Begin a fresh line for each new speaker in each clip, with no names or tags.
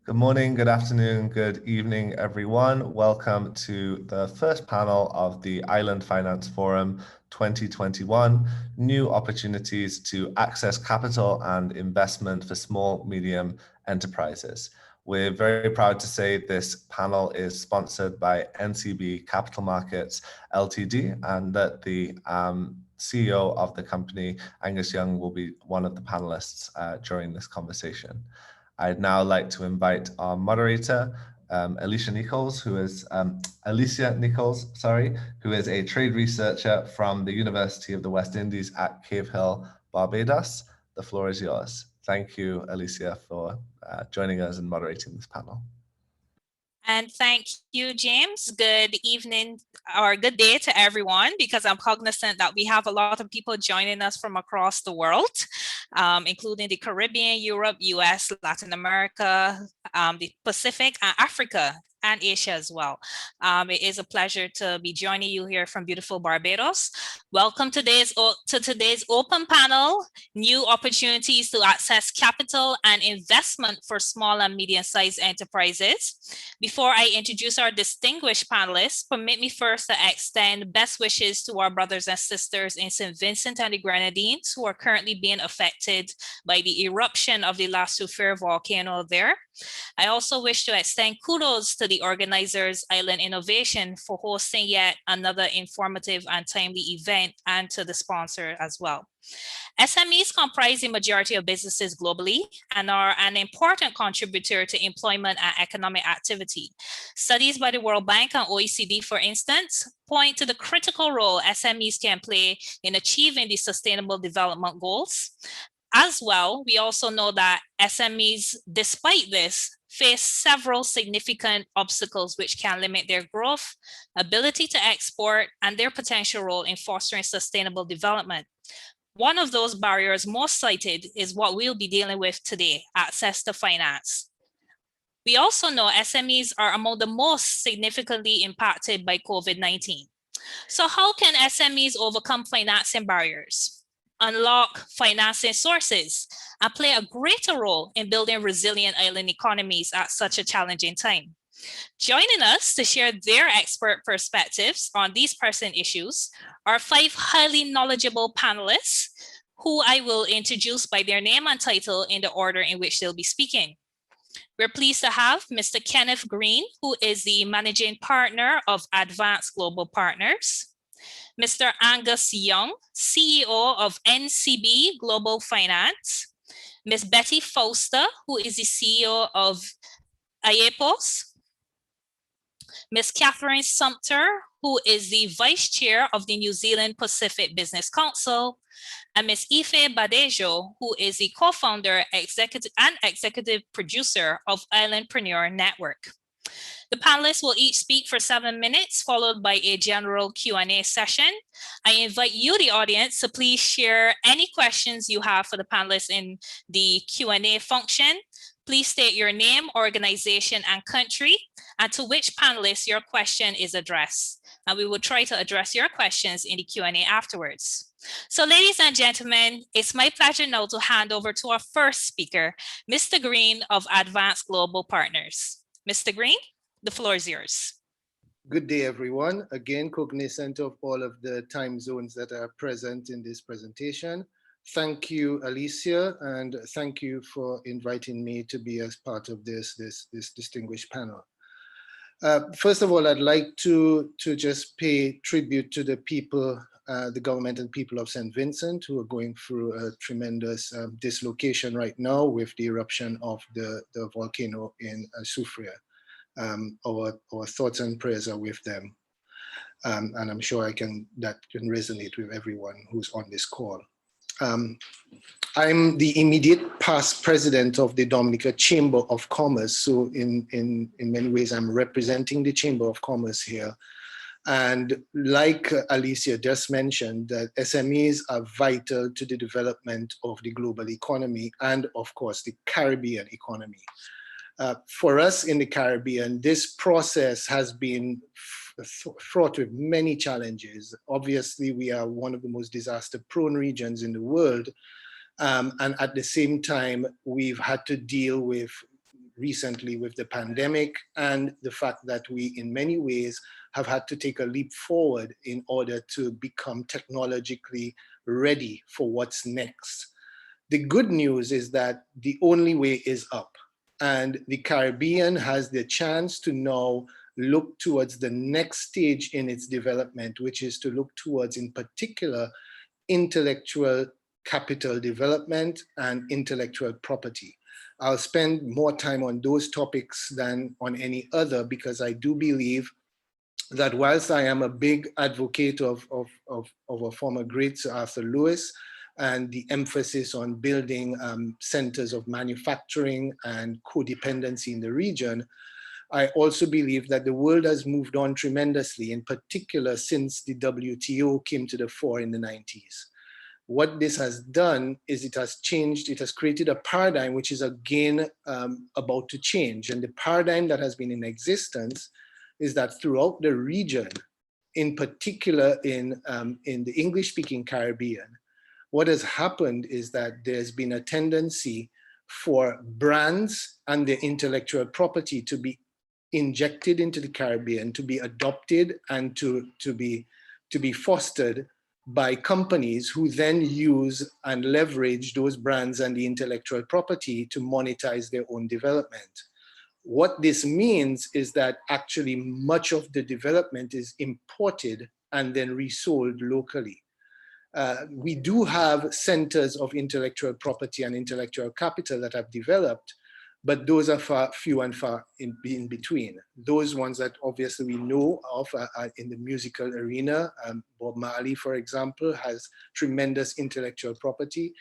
Good morning, good afternoon, good evening, everyone. Welcome to the first panel of the Island Finance Forum 2021, New Opportunities to Access Capital and Investment for Small, Medium Enterprises. We're very proud to say this panel is sponsored by NCB Capital Markets Ltd, and that the CEO of the company, Angus Young, will be one of the panelists during this conversation. I'd now like to invite our moderator, Alicia Nicholls, who is who is a trade researcher from the University of the West Indies at Cave Hill, Barbados. The floor is yours. Thank you, Alicia, for joining us and moderating this panel.
And thank you, James. Good evening or good day to everyone, because I'm cognizant that we have a lot of people joining us from across the world, including the Caribbean, Europe, US, Latin America, the Pacific, and Africa, and Asia as well. It is a pleasure to be joining you here from beautiful Barbados. Welcome to today's open panel, New Opportunities to Access Capital and Investment for Small and Medium-Sized Enterprises. Before I introduce our distinguished panelists, permit me first to extend best wishes to our brothers and sisters in St. Vincent and the Grenadines who are currently being affected by the eruption of the La Soufrière volcano there. I also wish to extend kudos to the organizers, Island Innovation, for hosting yet another informative and timely event, and to the sponsor as well. SMEs comprise the majority of businesses globally and are an important contributor to employment and economic activity. Studies by the World Bank and OECD, for instance, point to the critical role SMEs can play in achieving the Sustainable Development Goals. As well, we also know that SMEs, despite this, face several significant obstacles which can limit their growth, ability to export, and their potential role in fostering sustainable development. One of those barriers most cited is what we'll be dealing with today, access to finance. We also know SMEs are among the most significantly impacted by COVID-19. So how can SMEs overcome financing barriers, unlock financing sources, and play a greater role in building resilient island economies at such a challenging time? Joining us to share their expert perspectives on these pressing issues are 5 highly knowledgeable panelists who I will introduce by their name and title in the order in which they'll be speaking. We're pleased to have Mr. Kenneth Green, who is the Managing Partner of Advanced Global Partners, Mr. Angus Young, CEO of NCB Global Finance, Ms. Betty Fausta, who is the CEO of IEPOS, Ms. Catherine Sumter, who is the Vice Chair of the New Zealand Pacific Business Council, and Ms. Ife Badejo, who is the co-founder and executive producer of Islandpreneur Network. The panelists will each speak for 7 minutes, followed by a general Q&A session. I invite you, the audience, to please share any questions you have for the panelists in the Q&A function. Please state your name, organization, and country, and to which panelist your question is addressed. And we will try to address your questions in the Q&A afterwards. So ladies and gentlemen, it's my pleasure now to hand over to our first speaker, Mr. Green of Advanced Global Partners. Mr. Green, the floor is yours.
Good day, everyone. Again, cognizant of all of the time zones that are present in this presentation. Thank you, Alicia, and thank you for inviting me to be as part of this distinguished panel. First of all, I'd like to just pay tribute to the people, the government and people of St. Vincent, who are going through a tremendous dislocation right now with the eruption of the volcano in Soufrière. Our thoughts and prayers are with them. And I'm sure that can resonate with everyone who's on this call. I'm the immediate past president of the Dominica Chamber of Commerce. So in many ways, I'm representing the Chamber of Commerce here. And like Alicia just mentioned, that SMEs are vital to the development of the global economy and of course, the Caribbean economy. For us in the Caribbean, this process has been fraught with many challenges. Obviously, we are one of the most disaster-prone regions in the world. And at the same time, we've had to deal with recently with the pandemic and the fact that we, in many ways, have had to take a leap forward in order to become technologically ready for what's next. The good news is that the only way is up, and the Caribbean has the chance to now look towards the next stage in its development, which is to look towards, in particular, intellectual capital development and intellectual property. I'll spend more time on those topics than on any other, because I do believe that whilst I am a big advocate of a former great Sir Arthur Lewis and the emphasis on building centers of manufacturing and codependency in the region, I also believe that the world has moved on tremendously, in particular since the WTO came to the fore in the 90s. What this has done is it has created a paradigm which is again about to change. And the paradigm that has been in existence is that throughout the region, in particular in the English-speaking Caribbean, what has happened is that there's been a tendency for brands and their intellectual property to be injected into the Caribbean, to be adopted and to be fostered by companies who then use and leverage those brands and the intellectual property to monetize their own development. What this means is that actually much of the development is imported and then resold locally. We do have centers of intellectual property and intellectual capital that have developed, but those are few and far in between. Those ones that obviously we know of are in the musical arena. Bob Marley, for example, has tremendous intellectual property.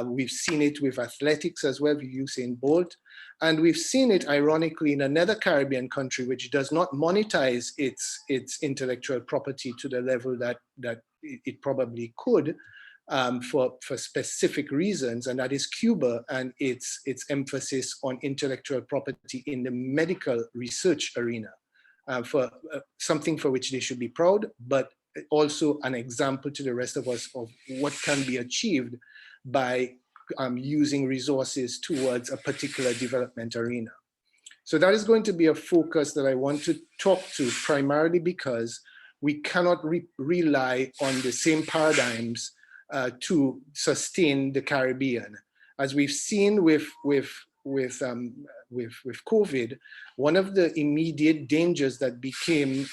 We've seen it with athletics as well, with Usain Bolt. And we've seen it, ironically, in another Caribbean country which does not monetize its intellectual property to the level that it probably could, for specific reasons, and that is Cuba and its emphasis on intellectual property in the medical research arena, for something for which they should be proud, but also an example to the rest of us of what can be achieved by using resources towards a particular development arena. So that is going to be a focus that I want to talk to, primarily because we cannot rely on the same paradigms to sustain the Caribbean. As we've seen with COVID, one of the immediate dangers that became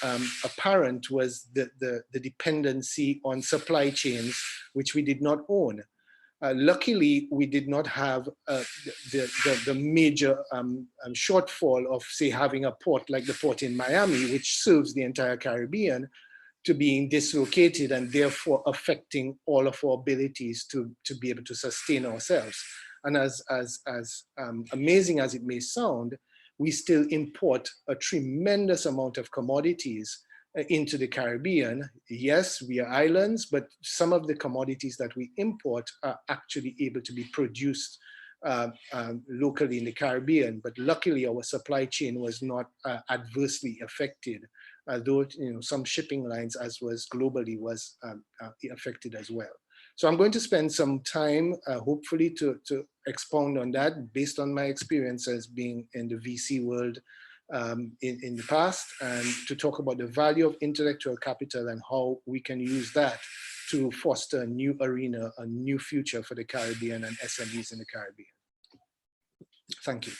apparent was the dependency on supply chains, which we did not own. Luckily, we did not have the major shortfall of, say, having a port like the port in Miami, which serves the entire Caribbean, to being dislocated and therefore affecting all of our abilities to be able to sustain ourselves. And as amazing as it may sound, we still import a tremendous amount of commodities into the Caribbean. Yes, we are islands, but some of the commodities that we import are actually able to be produced locally in the Caribbean. But luckily, our supply chain was not adversely affected, though some shipping lines, as was globally, was affected as well. So I'm going to spend some time, hopefully, to expound on that based on my experiences being in the VC world in the past, and to talk about the value of intellectual capital and how we can use that to foster a new arena, a new future for the Caribbean and SMEs in the Caribbean. Thank you.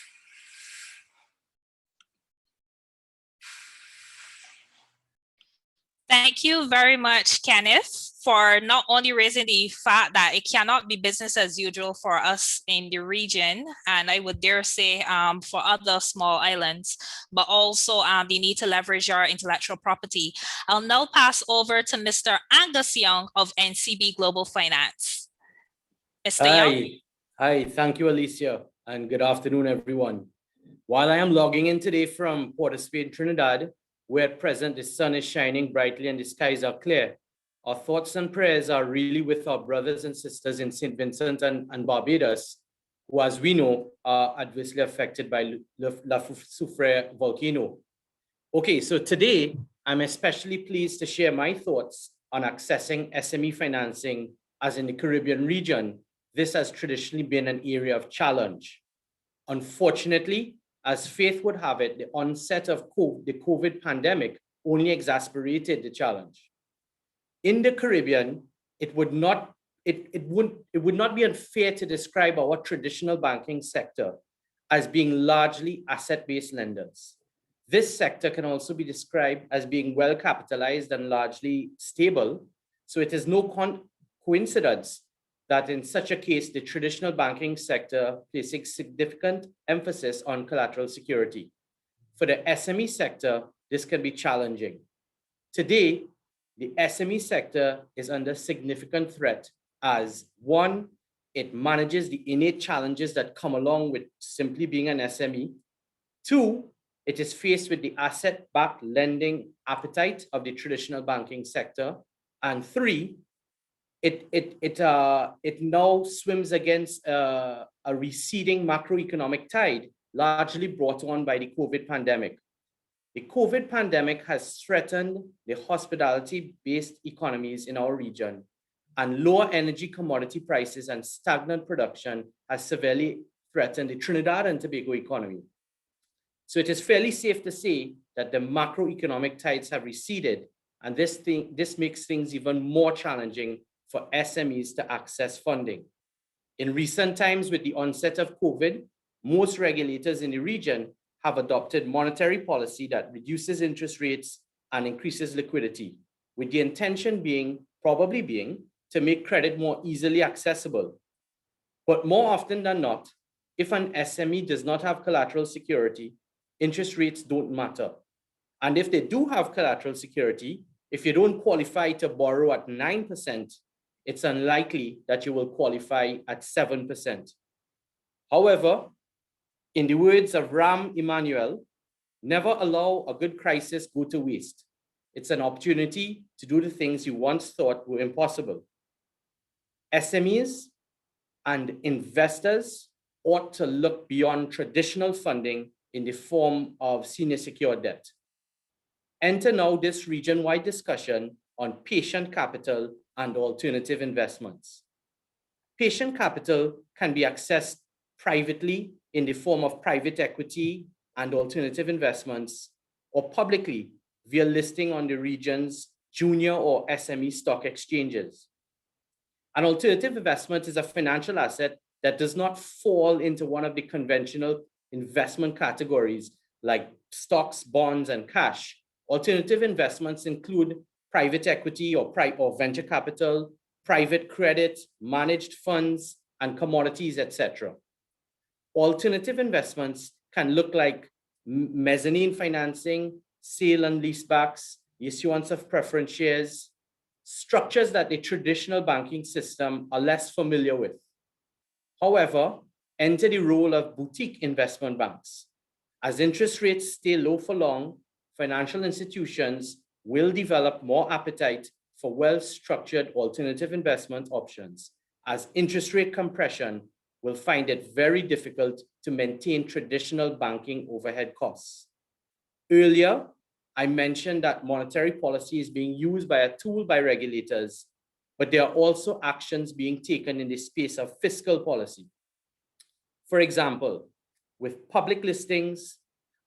Thank you very much, Kenneth, for not only raising the fact that it cannot be business as usual for us in the region, and I would dare say for other small islands, but also the need to leverage our intellectual property. I'll now pass over to Mr. Angus Young of NCB Global Finance. Mr. Young?
Hi, thank you, Alicia, and good afternoon, everyone. While I am logging in today from Port of Spain, Trinidad, where at present the sun is shining brightly and the skies are clear, our thoughts and prayers are really with our brothers and sisters in St. Vincent and Barbados, who, as we know, are adversely affected by La Soufrière volcano. Okay, so today, I'm especially pleased to share my thoughts on accessing SME financing, as in the Caribbean region, this has traditionally been an area of challenge. Unfortunately, As fate would have it, the onset of the COVID pandemic only exacerbated the challenge. In the Caribbean, it would not be unfair to describe our traditional banking sector as being largely asset-based lenders. This sector can also be described as being well capitalized and largely stable. So it is no coincidence that in such a case, the traditional banking sector places significant emphasis on collateral security. For the SME sector, this can be challenging. Today, the SME sector is under significant threat as one, it manages the innate challenges that come along with simply being an SME. Two, it is faced with the asset-backed lending appetite of the traditional banking sector. And three, it now swims against a receding macroeconomic tide, largely brought on by the COVID pandemic. The COVID pandemic has threatened the hospitality-based economies in our region, and lower energy commodity prices and stagnant production has severely threatened the Trinidad and Tobago economy. So it is fairly safe to say that the macroeconomic tides have receded, and this makes things even more challenging for SMEs to access funding. In recent times, with the onset of COVID, most regulators in the region have adopted monetary policy that reduces interest rates and increases liquidity, with the intention probably being to make credit more easily accessible. But more often than not, if an SME does not have collateral security, interest rates don't matter. And if they do have collateral security, if you don't qualify to borrow at 9%, it's unlikely that you will qualify at 7%. However, in the words of Rahm Emanuel, never allow a good crisis go to waste. It's an opportunity to do the things you once thought were impossible. SMEs and investors ought to look beyond traditional funding in the form of senior secured debt. Enter now this region-wide discussion on patient capital and alternative investments. Patient capital can be accessed privately in the form of private equity and alternative investments, or publicly via listing on the region's junior or SME stock exchanges. An alternative investment is a financial asset that does not fall into one of the conventional investment categories like stocks, bonds, and cash. Alternative investments include private equity or venture capital, private credit, managed funds, and commodities, etc. Alternative investments can look like mezzanine financing, sale and leasebacks, issuance of preference shares, structures that the traditional banking system are less familiar with. However, enter the role of boutique investment banks. As interest rates stay low for long, financial institutions will develop more appetite for well-structured alternative investment options, as interest rate compression will find it very difficult to maintain traditional banking overhead costs. Earlier, I mentioned that monetary policy is being used by a tool by regulators, but there are also actions being taken in the space of fiscal policy. For example, with public listings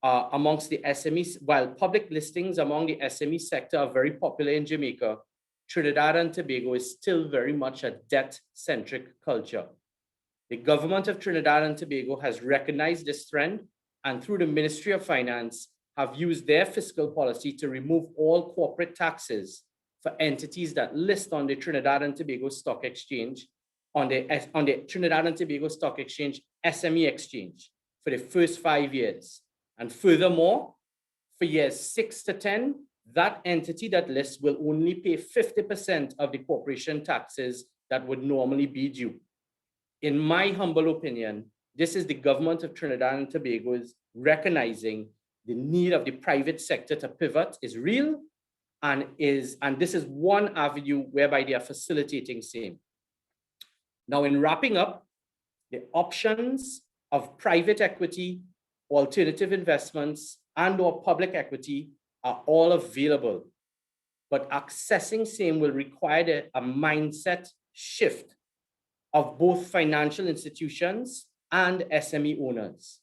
amongst the SMEs, while public listings among the SME sector are very popular in Jamaica, Trinidad and Tobago is still very much a debt-centric culture. The government of Trinidad and Tobago has recognized this trend, and through the Ministry of Finance, have used their fiscal policy to remove all corporate taxes for entities that list on the Trinidad and Tobago Stock Exchange, on the Trinidad and Tobago Stock Exchange SME Exchange for the first 5 years. And furthermore, for years 6 to 10, that entity that lists will only pay 50% of the corporation taxes that would normally be due. In my humble opinion, this is the government of Trinidad and Tobago's recognizing the need of the private sector to pivot is real, and this is one avenue whereby they are facilitating same. Now, in wrapping up, the options of private equity, alternative investments, and/or public equity are all available, but accessing same will require a mindset shift of both financial institutions and SME owners.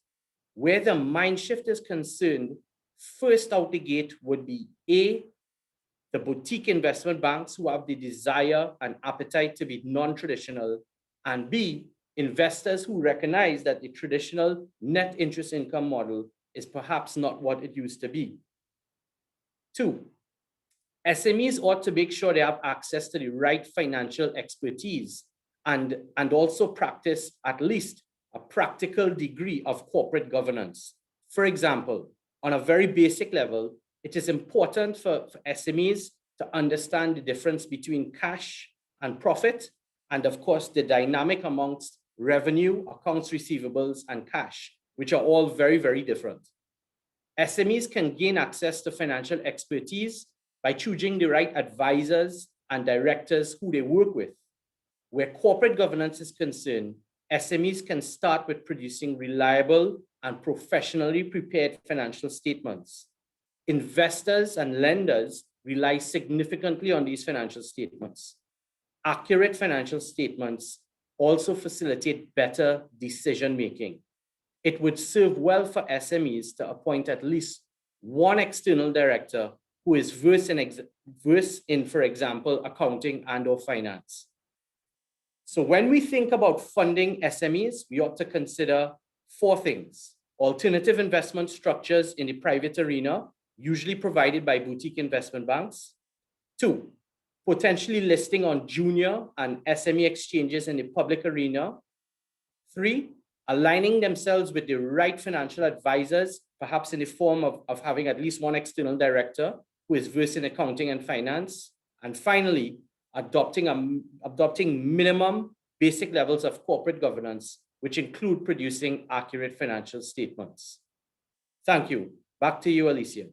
Where the mind shift is concerned, first out the gate would be A, the boutique investment banks who have the desire and appetite to be non-traditional, and B, investors who recognize that the traditional net interest income model is perhaps not what it used to be. 2, SMEs ought to make sure they have access to the right financial expertise and also practice at least a practical degree of corporate governance. For example, on a very basic level, it is important for SMEs to understand the difference between cash and profit, and of course, the dynamic amongst revenue, accounts receivables, and cash, which are all very, very different. SMEs can gain access to financial expertise by choosing the right advisors and directors who they work with. Where corporate governance is concerned, SMEs can start with producing reliable and professionally prepared financial statements. Investors and lenders rely significantly on these financial statements. Accurate financial statements also facilitate better decision-making. It would serve well for SMEs to appoint at least one external director who is versed in, for example, accounting and/or finance. So when we think about funding SMEs, we ought to consider 4 things: alternative investment structures in the private arena, usually provided by boutique investment banks. 2, potentially listing on junior and SME exchanges in the public arena. 3, aligning themselves with the right financial advisors, perhaps in the form of having at least one external director who is versed in accounting and finance. And finally, adopting minimum basic levels of corporate governance, which include producing accurate financial statements. Thank you. Back to you, Alicia.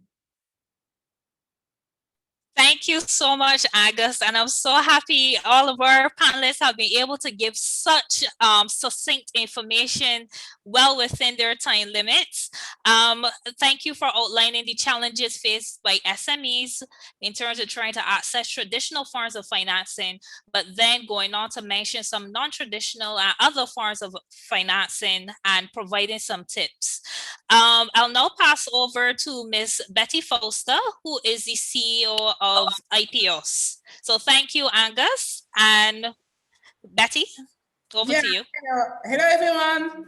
Thank you so much, Angus. And I'm so happy all of our panelists have been able to give such succinct information well within their time limits. Thank you for outlining the challenges faced by SMEs in terms of trying to access traditional forms of financing, but then going on to mention some non-traditional and other forms of financing and providing some tips. I'll now pass over to Ms. Betty Fausta, who is the CEO of IEPOS. So thank you, Angus. And Betty, over to you.
Hello, everyone.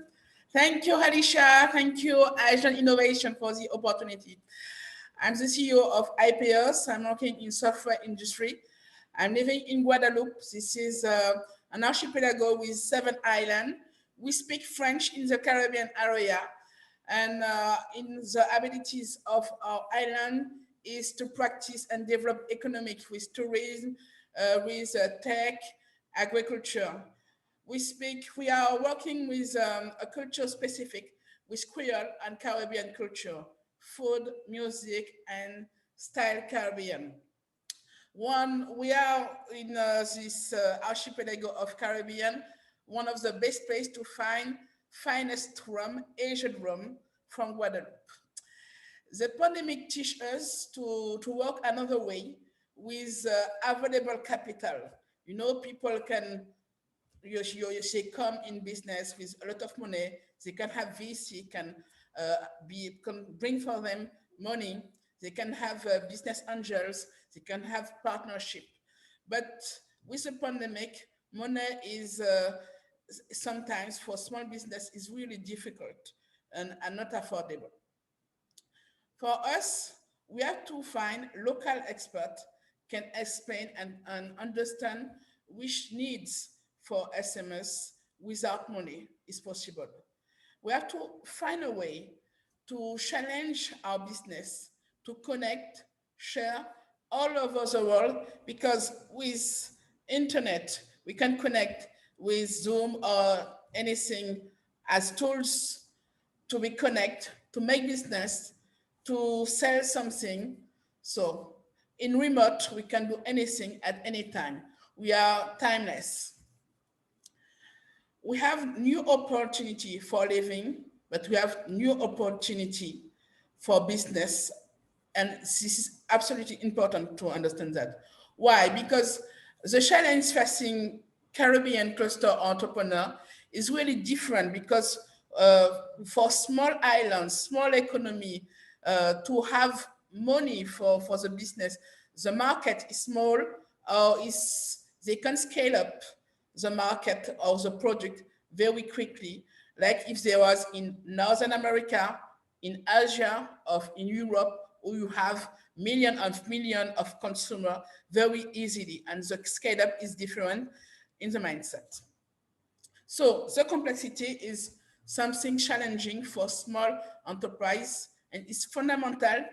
Thank you, Alicia. Thank you, Asian Innovation, for the opportunity. I'm the CEO of IEPOS. I'm working in software industry. I'm living in Guadeloupe. This is an archipelago with 7 islands. We speak French in the Caribbean area. And in the abilities of our island is to practice and develop economics with tourism, with tech, agriculture. We are working with a culture specific with Creole and Caribbean culture, food, music, and style Caribbean. We are in this archipelago of Caribbean, one of the best places to find finest rum, Asian rum from Guadeloupe. The pandemic teaches us to work another way with available capital. You know, people can, you say, come in business with a lot of money. They can have VC, can bring for them money. They can have business angels. They can have partnership. But with the pandemic, money is sometimes for small business is really difficult and not affordable. For us, we have to find local experts can explain and understand which needs for SMEs without money is possible. We have to find a way to challenge our business, to connect, share all over the world, because with internet, we can connect with Zoom or anything as tools to be connected, to make business, to sell something. So in remote, we can do anything at any time. We are timeless. We have new opportunity for living, but we have new opportunity for business. And this is absolutely important to understand that. Why? Because the challenge facing Caribbean cluster entrepreneur is really different, because for small islands, small economy, to have money for the business. The market is small, they can scale up the market or the product very quickly, like if there was in Northern America, in Asia, or in Europe, where you have millions of consumers very easily, and the scale up is different in the mindset. So the complexity is something challenging for small enterprise, and it's fundamental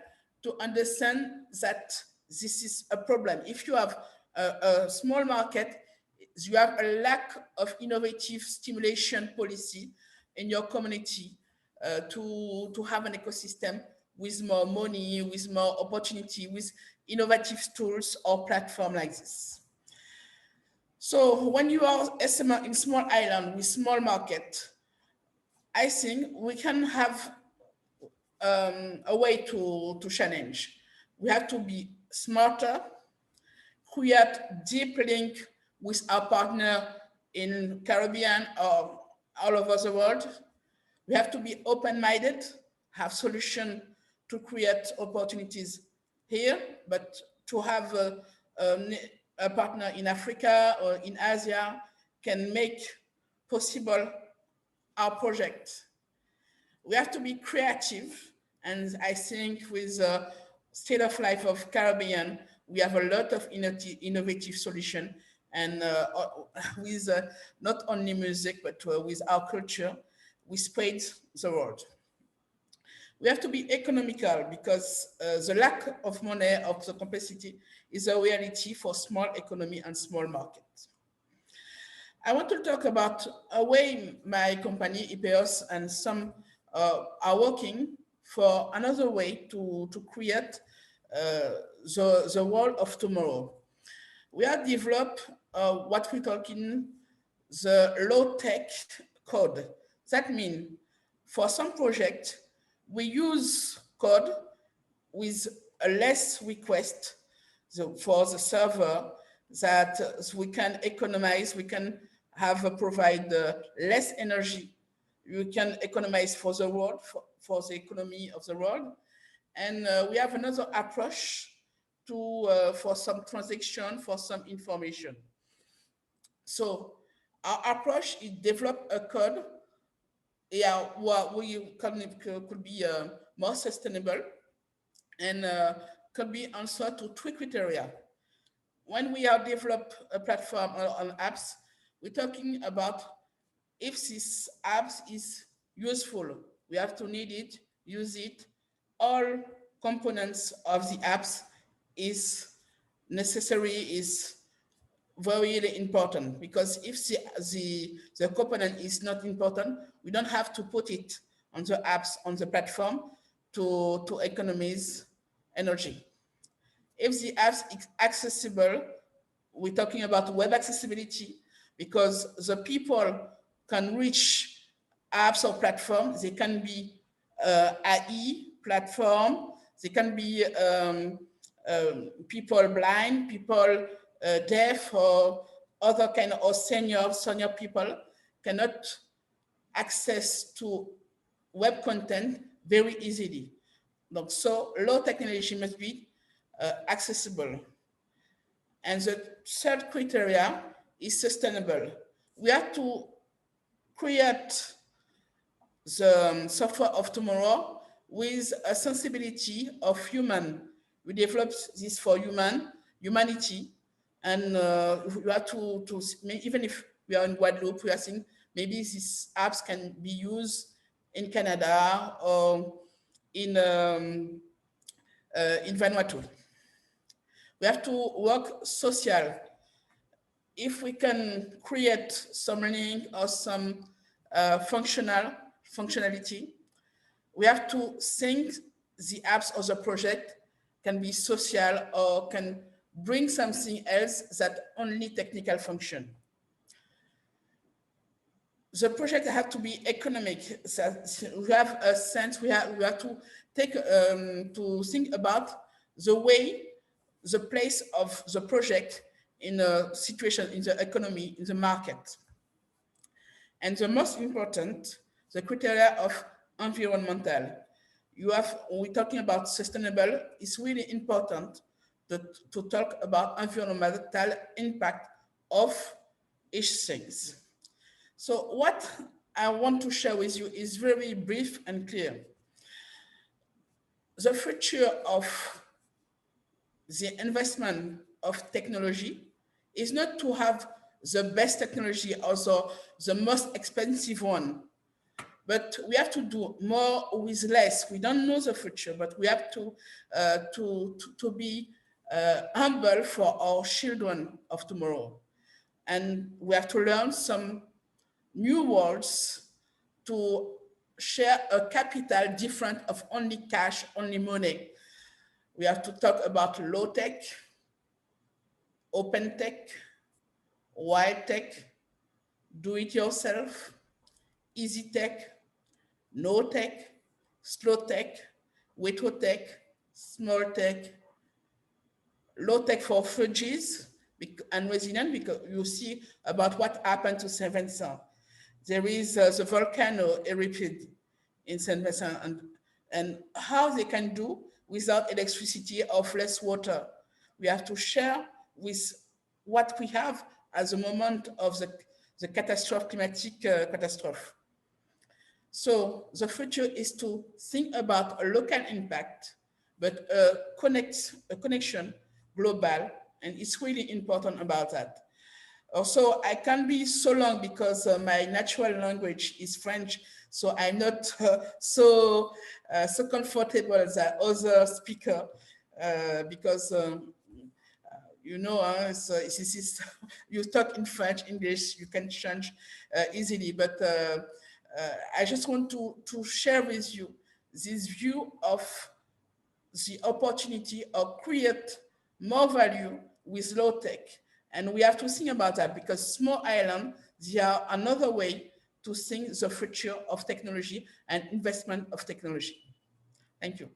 to understand that this is a problem. If you have a small market, you have a lack of innovative stimulation policy in your community to have an ecosystem with more money, with more opportunity, with innovative tools or platform like this. So when you are SME in small island with small market, I think we can have a way to challenge. We have to be smarter, create deep link with our partner in Caribbean or all over the world. We have to be open-minded, have solutions to create opportunities here, but to have a partner in Africa or in Asia can make possible our project. We have to be creative, and I think with the state of life of Caribbean, we have a lot of innovative solution, and with not only music, but with our culture, we spread the world. We have to be economical because the lack of money, of the complexity, is a reality for small economy and small markets. I want to talk about a way my company, IEPOS, and some are working for another way to create the world of tomorrow. We have developed what we call in the low-tech code. That means for some project, we use code with a less request for the server, that we can economize, we can provide less energy, we can economize for the world, for the economy of the world. And we have another approach for some transaction, for some information. So our approach is develop a code, what we could be more sustainable, and could be answered to 3 criteria. When we have developed a platform on apps, we're talking about if this app is useful, we have to need it, use it. All components of the apps is necessary, is very important, because if the component is not important, we don't have to put it on the apps, on the platform to economize energy. If the apps is accessible, we're talking about web accessibility, because the people can reach apps or platforms. They can be AI platform, they can be people blind, people deaf, or other kind of senior people cannot access to web content very easily. So low technology must be accessible. And the third criteria is sustainable. We have to create the software of tomorrow with a sensibility of human. We developed this for humanity, and we have to even if we are in Guadeloupe, we are saying maybe these apps can be used in Canada or in Vanuatu. We have to work social. If we can create some link or some functionality, we have to think the apps or the project can be social or can bring something else that only technical function. The project have to be economic. So we have a sense, we have to take to think about the way, the place of the project in a situation, in the economy, in the market. And the most important, the criteria of environmental. We're talking about sustainable. It's really important to talk about environmental impact of each things. So what I want to share with you is very brief and clear. The future of the investment of technology is not to have the best technology, also the most expensive one, but we have to do more with less. We don't know the future, but we have to be humble for our children of tomorrow. And we have to learn some new words to share a capital different of only cash, only money. We have to talk about low tech, open tech, wide tech, do it yourself, easy tech, no tech, slow tech, wetto tech, small tech, low tech for refugees and resilient, because you see about what happened to Saint Vincent. There is the volcano erupted in Saint Vincent, and how they can do without electricity or less water. We have to share with what we have at the moment of the catastrophe, climatic catastrophe. So the future is to think about a local impact, but a connection global, and it's really important about that. Also, I can't be so long because my natural language is French, so I'm not so comfortable as other speaker because you know, you talk in French, English, you can change easily, but I just want to share with you this view of the opportunity of create more value with low tech. And we have to think about that because small islands, they are another way to think the future of technology and investment of technology. Thank you.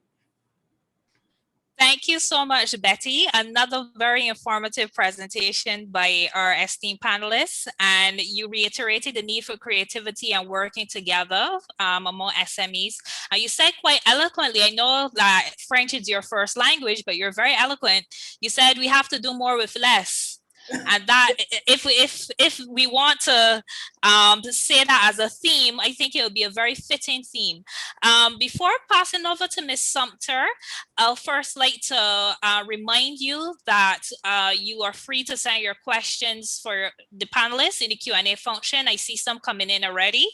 Thank you so much, Betty. Another very informative presentation by our esteemed panelists. And you reiterated the need for creativity and working together among SMEs. You said quite eloquently, I know that French is your first language, but you're very eloquent. You said we have to do more with less. And that if we want to say that as a theme, I think it would be a very fitting theme. Before passing over to Ms. Sumter, I'll first like to remind you that you are free to send your questions for the panelists in the Q&A function. I see some coming in already.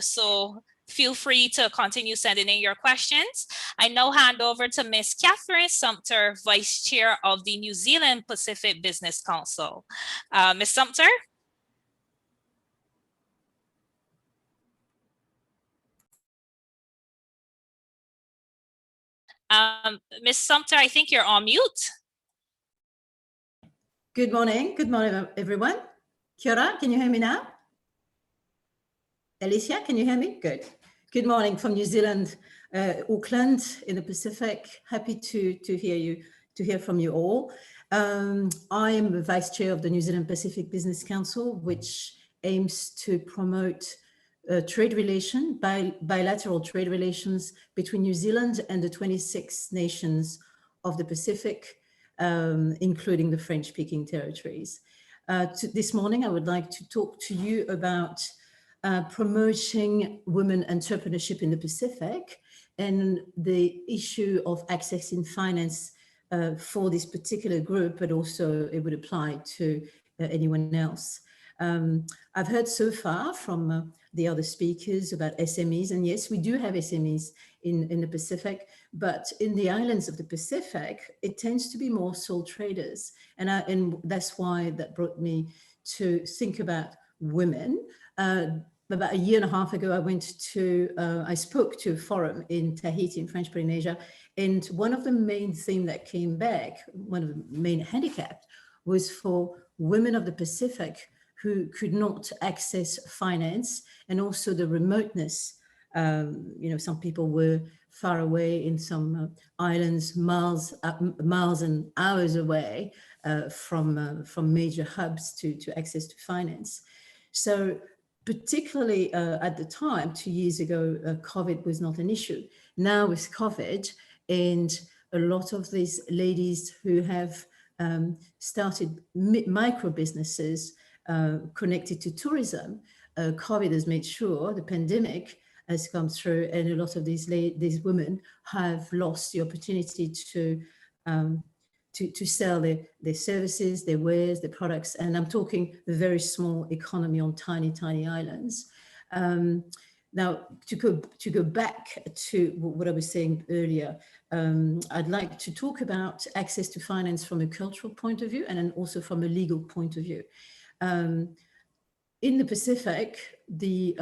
So feel free to continue sending in your questions. I now hand over to Ms. Catherine Sumter, Vice Chair of the New Zealand Pacific Business Council. Ms. Sumter? Ms. Sumter, I think you're on mute.
Good morning, everyone. Kia ora, can you hear me now? Alicia, can you hear me? Good. Good morning from New Zealand, Auckland in the Pacific. Happy to hear from you all. I am the Vice Chair of the New Zealand Pacific Business Council, which aims to promote bilateral trade relations between New Zealand and the 26 nations of the Pacific, including the French-speaking territories. This morning, I would like to talk to you about promoting women entrepreneurship in the Pacific and the issue of accessing finance for this particular group, but also it would apply to anyone else. I've heard so far from the other speakers about SMEs, and yes, we do have SMEs in the Pacific, but in the islands of the Pacific, it tends to be more sole traders. And that's why that brought me to think about women. About a year and a half ago, I spoke to a forum in Tahiti in French Polynesia, and one of the main themes that came back, one of the main handicaps, was for women of the Pacific who could not access finance, and also the remoteness. Some people were far away in some islands, miles and hours away from major hubs to access to finance. So particularly at the time, 2 years ago, COVID was not an issue. Now with COVID and a lot of these ladies who have started micro businesses connected to tourism, COVID has made sure, the pandemic has come through, and a lot of these women have lost the opportunity to sell their services, their wares, their products. And I'm talking a very small economy on tiny, tiny islands. Now, to go back to what I was saying earlier, I'd like to talk about access to finance from a cultural point of view and then also from a legal point of view. In the Pacific, the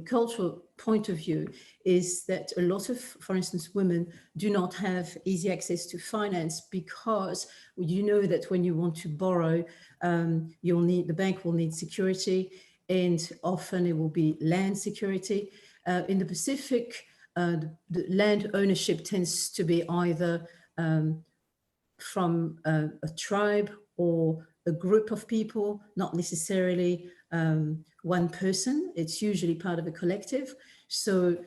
cultural point of view is that a lot of, for instance, women do not have easy access to finance because you know that when you want to borrow, the bank will need security, and often it will be land security. In the Pacific, the land ownership tends to be either from a tribe or a group of people, not necessarily one person. It's usually part of a collective. So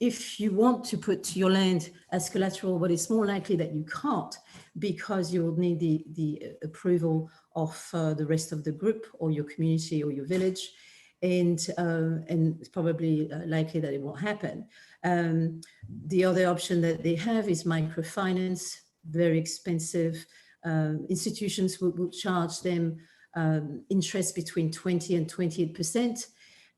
if you want to put your land as collateral, but it's more likely that you can't because you will need the approval of the rest of the group or your community or your village. And it's probably likely that it won't happen. The other option that they have is microfinance, very expensive. Institutions will charge them interest between 20 and 28%.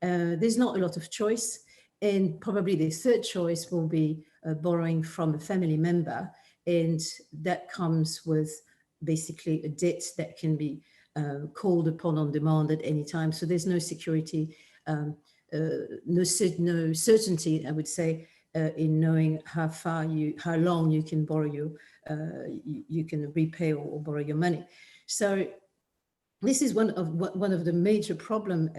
There's not a lot of choice. And probably the third choice will be borrowing from a family member. And that comes with basically a debt that can be called upon on demand at any time. So there's no security, no certainty, I would say, in knowing how long you can borrow you can repay or borrow your money. So this is one of the major problem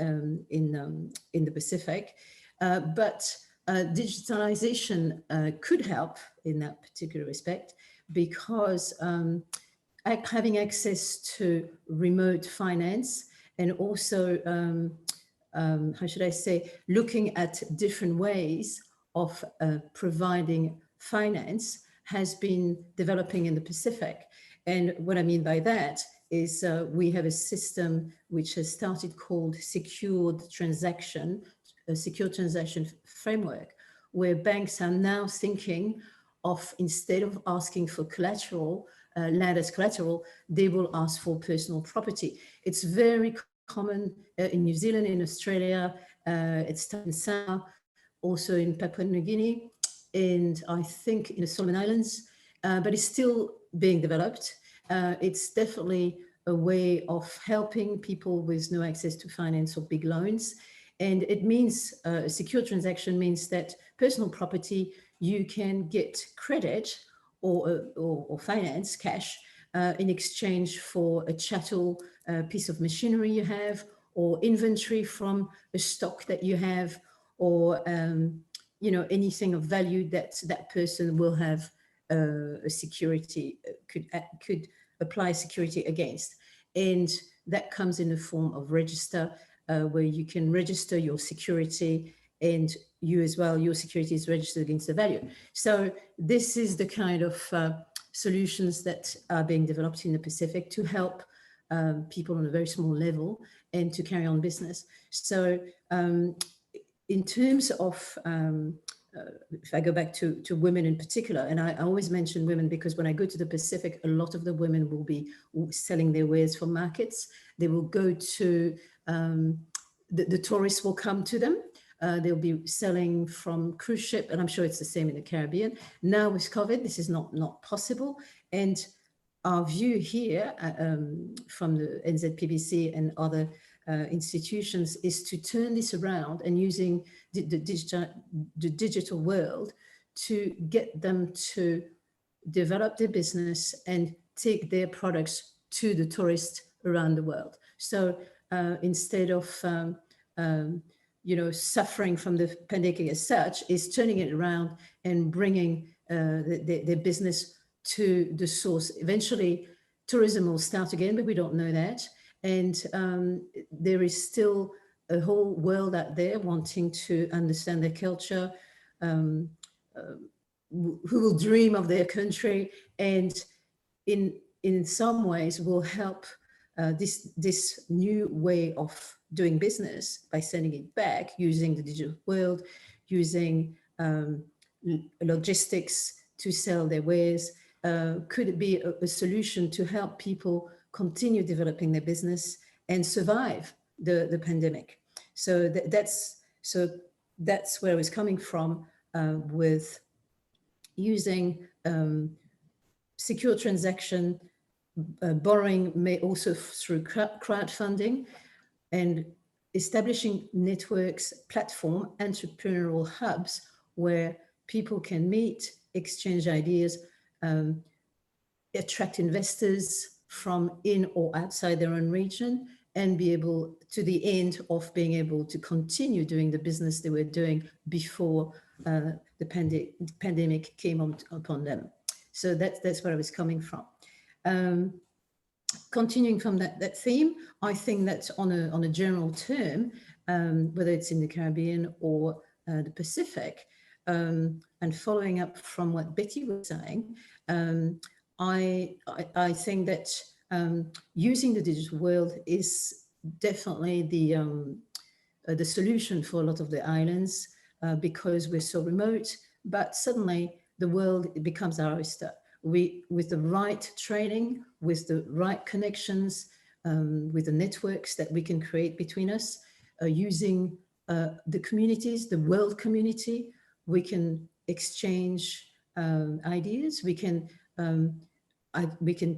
in the Pacific, but digitalization could help in that particular respect, because having access to remote finance and also, how should I say, looking at different ways of providing finance has been developing in the Pacific. And what I mean by that is we have a system which has started called secure transaction framework, where banks are now thinking of, instead of asking for collateral, land as collateral, they will ask for personal property. It's very common in New Zealand, in Australia, it's in Samoa, also in Papua New Guinea, and I think in the Solomon Islands, but it's still being developed. It's definitely a way of helping people with no access to finance or big loans. And it means a secure transaction means that personal property, you can get credit or finance, cash, in exchange for a chattel, piece of machinery you have, or inventory from a stock that you have, or anything of value that that person will have a security, could apply security against. And that comes in the form of register, where you can register your security, and you as well, your security is registered against the value. So this is the kind of solutions that are being developed in the Pacific to help people on a very small level and to carry on business. So in terms of, if I go back to women in particular, and I always mention women because when I go to the Pacific, a lot of the women will be selling their wares for markets. They will go to, the tourists will come to them. They'll be selling from cruise ship, and I'm sure it's the same in the Caribbean. Now with COVID, this is not possible. And our view here from the NZPBC and other institutions is to turn this around and using the digital world to get them to develop their business and take their products to the tourists around the world. So instead of suffering from the pandemic as such, is turning it around and bringing their business to the source. Eventually, tourism will start again, but we don't know that. And there is still a whole world out there wanting to understand their culture, who will dream of their country, and in some ways will help this new way of doing business by sending it back using the digital world, using logistics to sell their wares. Could it be a solution to help people continue developing their business and survive the pandemic? So that's where I was coming from with using secure transaction, borrowing may also through crowdfunding, and establishing networks, platform, entrepreneurial hubs where people can meet, exchange ideas, attract investors from in or outside their own region, and be able to the end of being able to continue doing the business they were doing before the pandemic came upon them. So that's where I was coming from. Continuing from that theme, I think that on a general term, whether it's in the Caribbean or the Pacific, and following up from what Betty was saying, I think that using the digital world is definitely the solution for a lot of the islands because we're so remote, but suddenly the world becomes our oyster. With the right training, with the right connections, with the networks that we can create between us, using the communities, the world community, we can exchange ideas. We can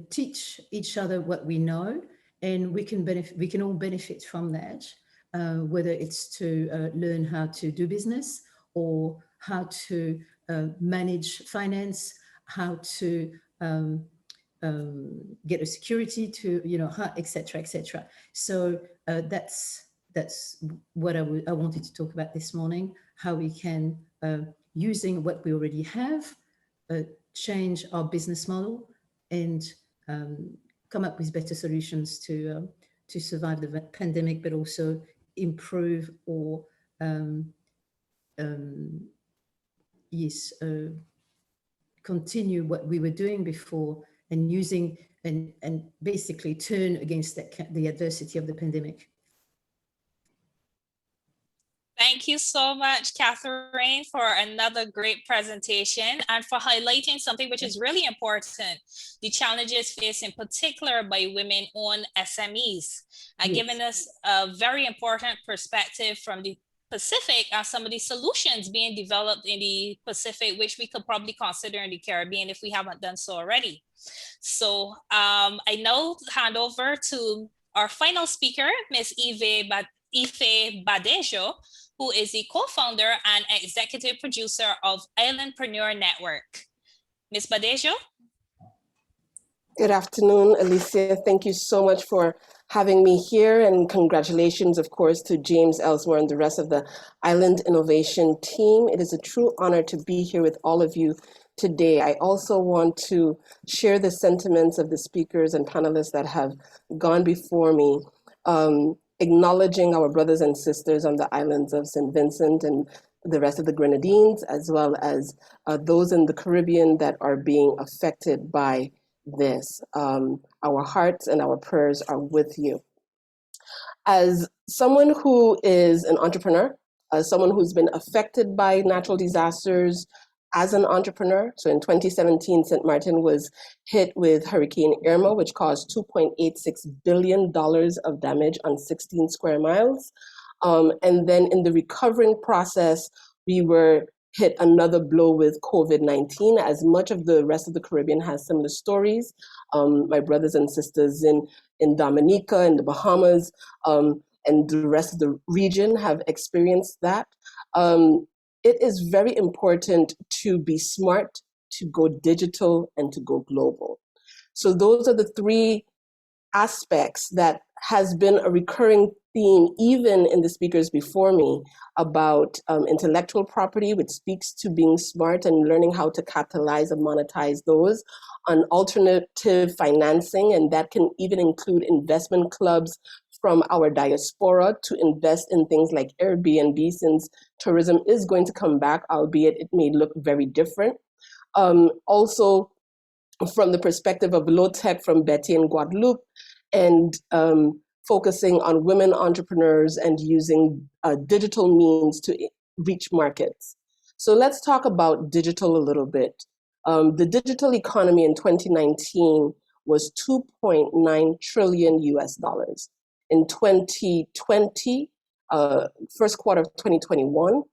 teach each other what we know, and we can all benefit from that. Whether it's to learn how to do business or how to manage finance, how to get a security to, et cetera, et cetera. So that's what I wanted to talk about this morning, how we can, using what we already have, change our business model and come up with better solutions to survive the pandemic, but also improve or continue what we were doing before and using and basically turn against the adversity of the pandemic.
Thank you so much, Catherine, for another great presentation and for highlighting something which is really important, the challenges faced in particular by women-owned SMEs, and giving us a very important perspective from the Pacific and some of the solutions being developed in the Pacific, which we could probably consider in the Caribbean if we haven't done so already. So I now hand over to our final speaker, Ms. Ife Badejo, who is the co-founder and executive producer of Islandpreneur Network. Ms. Badejo?
Good afternoon, Alicia. Thank you so much for having me here, and congratulations, of course, to James Ellsworth and the rest of the Island Innovation team. It is a true honor to be here with all of you today. I also want to share the sentiments of the speakers and panelists that have gone before me, acknowledging our brothers and sisters on the islands of St. Vincent and the rest of the Grenadines, as well as those in the Caribbean that are being affected by this. Our hearts and our prayers are with you. As someone who is an entrepreneur, as someone who's been affected by natural disasters as an entrepreneur, so in 2017, St. Martin was hit with Hurricane Irma, which caused $2.86 billion of damage on 16 square miles. And then in the recovering process, we were hit another blow with COVID-19, as much of the rest of the Caribbean has similar stories. My brothers and sisters in Dominica and the Bahamas and the rest of the region have experienced that. It is very important to be smart, to go digital, and to go global. So those are the three aspects that has been a recurring theme, even in the speakers before me, about intellectual property, which speaks to being smart and learning how to capitalize and monetize those, on alternative financing, and that can even include investment clubs from our diaspora to invest in things like Airbnb, since tourism is going to come back, albeit it may look very different. Also, from the perspective of low tech from Betty and Guadeloupe, and focusing on women entrepreneurs and using digital means to reach markets. So let's talk about digital a little bit. The digital economy in 2019 was 2.9 trillion US dollars. In 2020, first quarter of 2021,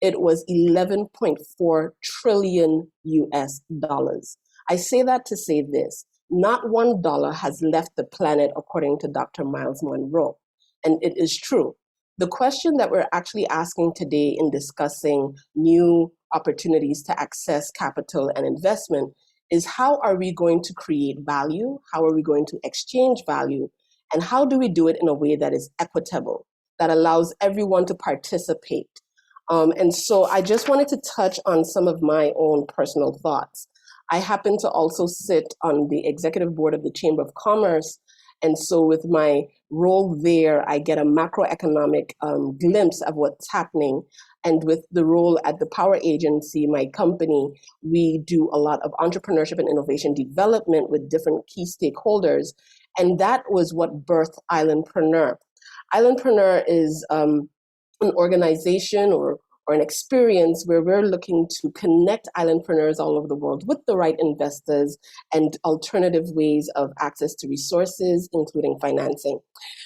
it was 11.4 trillion US dollars. I say that to say this: not $1 has left the planet, according to Dr. Miles Monroe. And it is true. The question that we're actually asking today in discussing new opportunities to access capital and investment is, how are we going to create value? How are we going to exchange value? And how do we do it in a way that is equitable, that allows everyone to participate? And so I just wanted to touch on some of my own personal thoughts. I happen to also sit on the executive board of the Chamber of Commerce. And so with my role there, I get a macroeconomic glimpse of what's happening. And with the role at the Power Agency, my company, we do a lot of entrepreneurship and innovation development with different key stakeholders. And that was what birthed Islandpreneur. Islandpreneur is an organization or an experience where we're looking to connect islandpreneurs all over the world with the right investors and alternative ways of access to resources, including financing.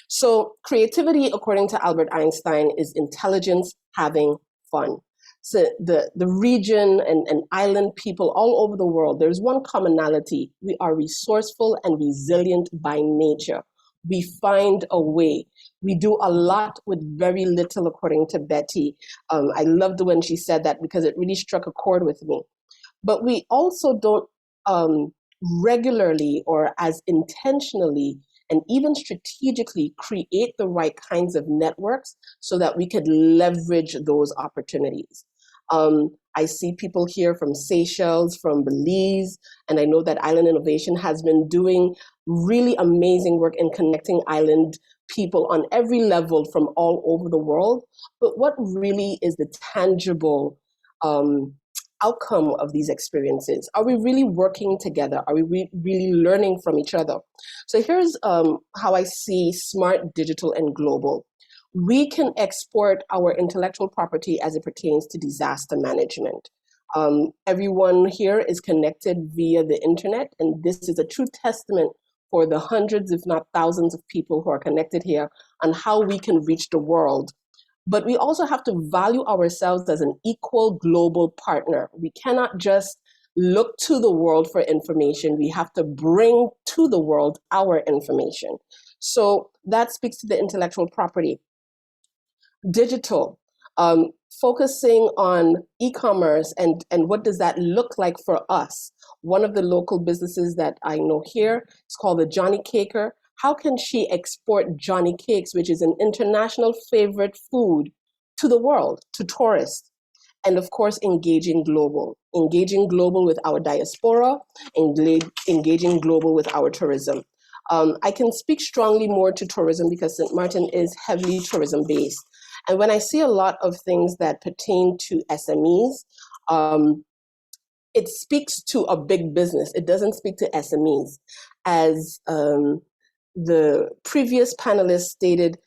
So creativity, according to Albert Einstein, is intelligence having fun. So the region and island people all over the world, there's one commonality: we are resourceful and resilient by nature. We find a way. We do a lot with very little, according to Betty. I loved when she said that, because it really struck a chord with me. But we also don't regularly or as intentionally and even strategically create the right kinds of networks so that we could leverage those opportunities. I see people here from Seychelles, from Belize, and I know that Island Innovation has been doing really amazing work in connecting island people on every level from all over the world. But what really is the tangible outcome of these experiences? Are we really working together? Are we really learning from each other? So here's how I see smart, digital, and global. We can export our intellectual property as it pertains to disaster management. Everyone here is connected via the internet, and this is a true testament for the hundreds, if not thousands, of people who are connected here on how we can reach the world. But we also have to value ourselves as an equal global partner. We cannot just look to the world for information. We have to bring to the world our information. So that speaks to the intellectual property. Digital, focusing on e-commerce and what does that look like for us. One of the local businesses that I know here is called the Johnny Caker. How can she export Johnny Cakes, which is an international favorite food, to the world, to tourists? And of course, engaging global with our diaspora, engaging global with our tourism. I can speak strongly more to tourism because St. Martin is heavily tourism based. And when I see a lot of things that pertain to SMEs, it speaks to a big business. It doesn't speak to SMEs. As the previous panelist stated,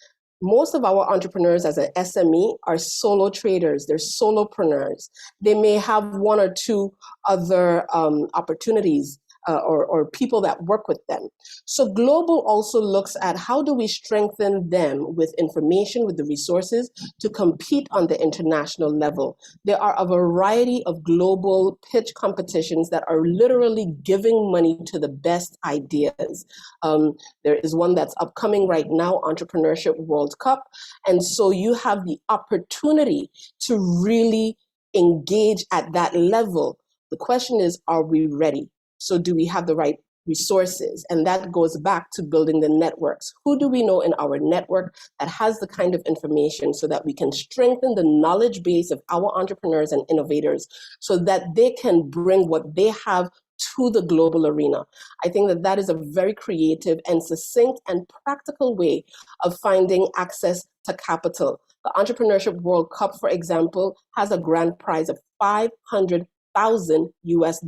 most of our entrepreneurs as an SME are solo traders. They're solopreneurs. They may have one or two other opportunities or people that work with them. So global also looks at how do we strengthen them with information, with the resources to compete on the international level. There are a variety of global pitch competitions that are literally giving money to the best ideas. There is one that's upcoming right now, Entrepreneurship World Cup. And so you have the opportunity to really engage at that level. The question is, are we ready? So do we have the right resources? And that goes back to building the networks. Who do we know in our network that has the kind of information so that we can strengthen the knowledge base of our entrepreneurs and innovators so that they can bring what they have to the global arena. I think that that is a very creative and succinct and practical way of finding access to capital. The Entrepreneurship World Cup, for example, has a grand prize of $500,000 US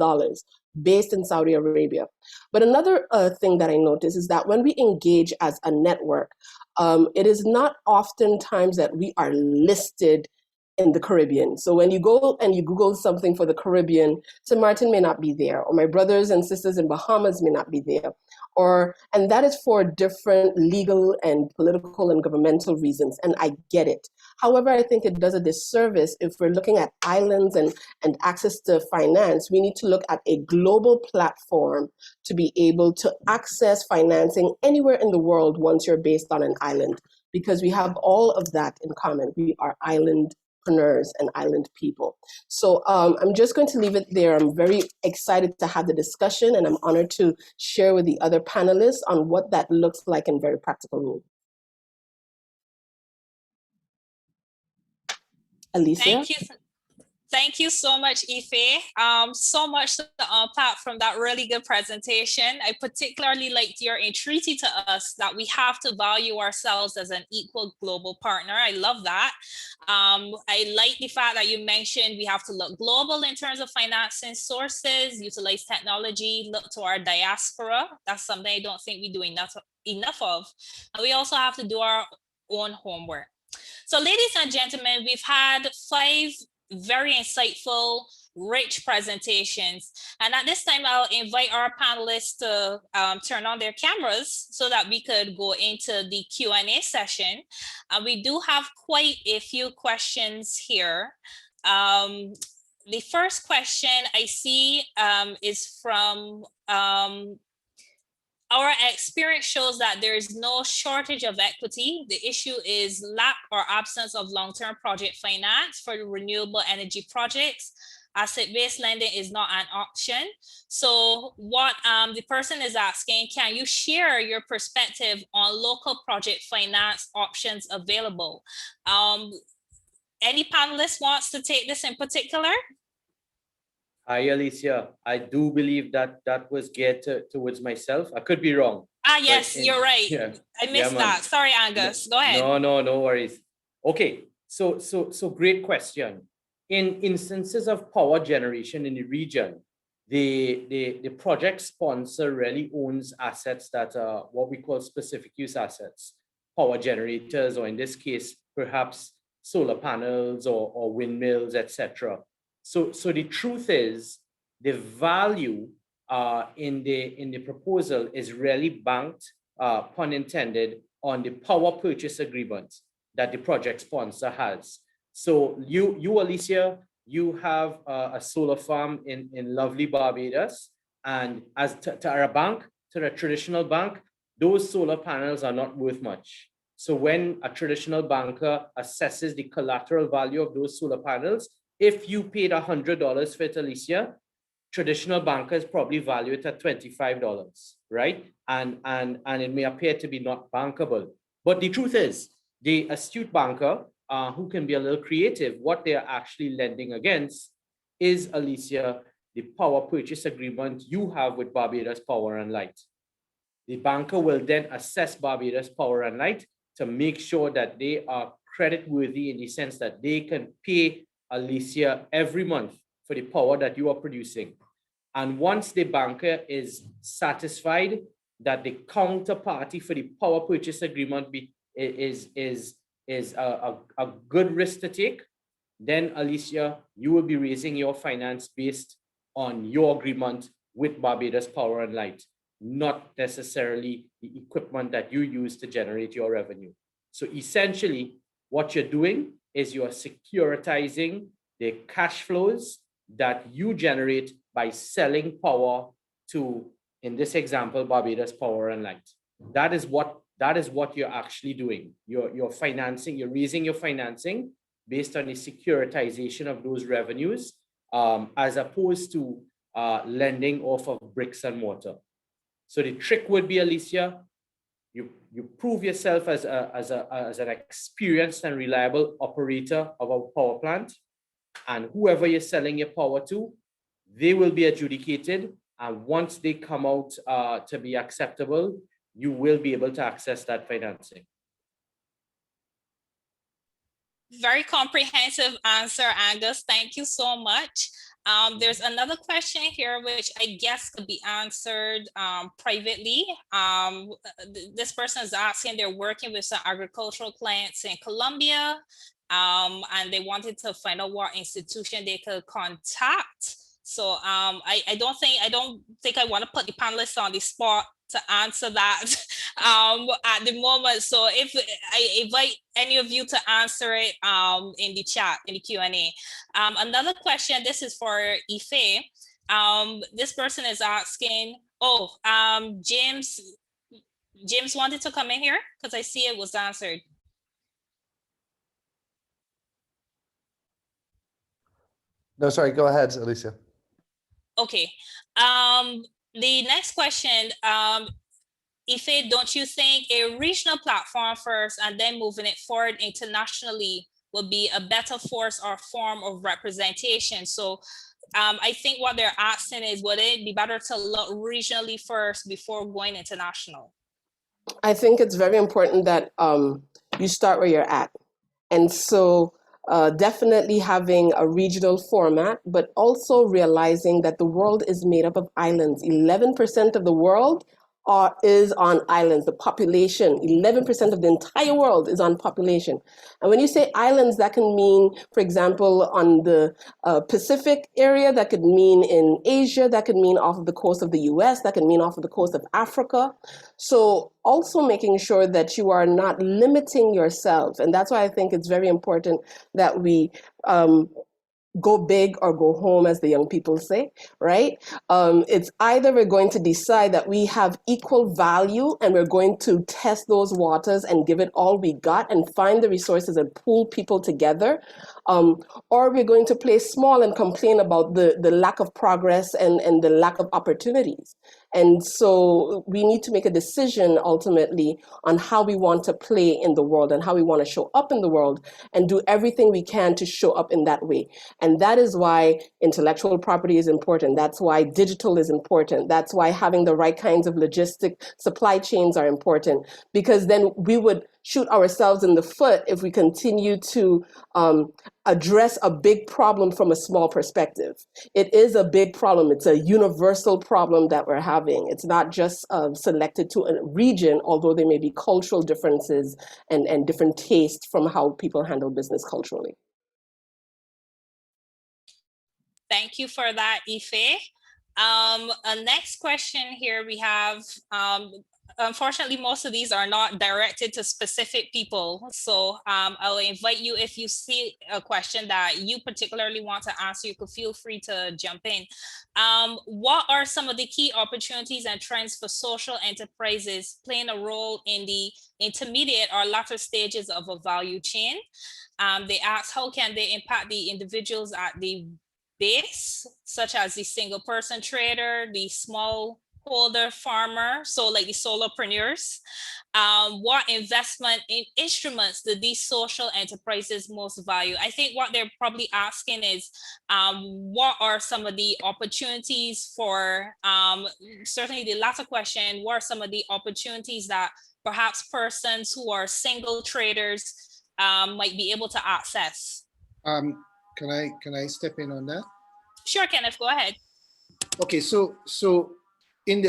based in Saudi Arabia. But another thing that I notice is that when we engage as a network, it is not oftentimes that we are listed in the Caribbean. So when you go and you Google something for the Caribbean, St. Martin may not be there, or my brothers and sisters in Bahamas may not be there, and that is for different legal and political and governmental reasons, and I get it. However, I think it does a disservice if we're looking at islands and access to finance. We need to look at a global platform to be able to access financing anywhere in the world once you're based on an island, because we have all of that in common. We are islandpreneurs and island people. So I'm just going to leave it there. I'm very excited to have the discussion, and I'm honored to share with the other panelists on what that looks like in very practical means. Alicia?
Thank you so much, Ife. So much to unpack from that really good presentation. I particularly liked your entreaty to us that we have to value ourselves as an equal global partner. I love that. I like the fact that you mentioned we have to look global in terms of financing sources, utilize technology, look to our diaspora. That's something I don't think we do enough of. And we also have to do our own homework. So ladies and gentlemen, we've had 5 very insightful, rich presentations. And at this time, I'll invite our panelists to turn on their cameras so that we could go into the Q&A session. We do have quite a few questions here. The first question I see is from our experience shows that there is no shortage of equity. The issue is lack or absence of long-term project finance for renewable energy projects. Asset-based lending is not an option. So what the person is asking, can you share your perspective on local project finance options available? Any panelist wants to take this in particular?
Hi, Alicia. I do believe that was geared towards myself. I could be wrong.
Yes, you're right. Yeah, I missed that. Sorry, Angus. Go ahead.
No worries. Okay, so great question. In instances of power generation in the region, the project sponsor really owns assets that are what we call specific use assets, power generators, or in this case, perhaps solar panels or windmills, etc. So the truth is, the value in the proposal is really banked, pun intended, on the power purchase agreement that the project sponsor has. So you Alicia, you have a solar farm in lovely Barbados, and as to a traditional bank, those solar panels are not worth much. So when a traditional banker assesses the collateral value of those solar panels, if you paid $100 for it, Alicia, traditional bankers probably value it at $25, right? And it may appear to be not bankable. But the truth is, the astute banker, who can be a little creative, what they are actually lending against is, Alicia, the power purchase agreement you have with Barbados Power and Light. The banker will then assess Barbados Power and Light to make sure that they are creditworthy in the sense that they can pay Alicia every month for the power that you are producing. And once the banker is satisfied that the counterparty for the power purchase agreement is a good risk to take, then Alicia, you will be raising your finance based on your agreement with Barbados Power and Light, not necessarily the equipment that you use to generate your revenue. So essentially, what you're doing is you are securitizing the cash flows that you generate by selling power to, in this example, Barbados Power and Light. That is what you're actually doing. You're financing, you're raising your financing based on the securitization of those revenues, as opposed to lending off of bricks and mortar. So the trick would be, Alicia, you prove yourself as an experienced and reliable operator of a power plant, and whoever you're selling your power to, they will be adjudicated, And once they come out to be acceptable, you will be able to access that financing.
Very comprehensive answer, Angus. Thank you so much. There's another question here, which I guess could be answered privately. This person is asking, they're working with some agricultural clients in Colombia, and they wanted to find out what institution they could contact. So I don't think I want to put the panelists on the spot to answer that at the moment. So if I invite any of you to answer it in the chat, in the Q&A. Another question, this is for Ife. This person is asking, James wanted to come in here because I see it was answered.
No, sorry, go ahead, Alicia.
Okay. The next question, Ife, don't you think a regional platform first and then moving it forward internationally would be a better force or form of representation? So I think what they're asking is, would it be better to look regionally first before going international?
I think it's very important that you start where you're at. And so definitely having a regional format, but also realizing that the world is made up of islands. 11% of the world is on islands. The population, 11% of the entire world is on population. And when you say islands, that can mean, for example, on the Pacific area, that could mean in Asia, that could mean off of the coast of the US, that can mean off of the coast of Africa. So also making sure that you are not limiting yourself. And that's why I think it's very important that we go big or go home, as the young people say, right? It's either we're going to decide that we have equal value and we're going to test those waters and give it all we got and find the resources and pull people together, or we're going to play small and complain about the lack of progress and the lack of opportunities. And so we need to make a decision ultimately on how we want to play in the world and how we want to show up in the world and do everything we can to show up in that way. And that is why intellectual property is important. That's why digital is important. That's why having the right kinds of logistic supply chains are important, because then we would shoot ourselves in the foot if we continue to address a big problem from a small perspective. It is a big problem. It's a universal problem that we're having. It's not just selected to a region, although there may be cultural differences and different tastes from how people handle business culturally.
Thank you for that, Ife. A next question here we have, unfortunately, most of these are not directed to specific people. So I'll invite you, if you see a question that you particularly want to answer, you could feel free to jump in. What are some of the key opportunities and trends for social enterprises playing a role in the intermediate or latter stages of a value chain? They ask, how can they impact the individuals at the base, such as the single person trader, the small holder farmer, so like the solopreneurs? What investment in instruments do these social enterprises most value? I think what they're probably asking is, what are some of the opportunities for, certainly the latter question, what are some of the opportunities that perhaps persons who are single traders might be able to access?
Can I step in on that?
Sure, Kenneth, go ahead.
Okay, so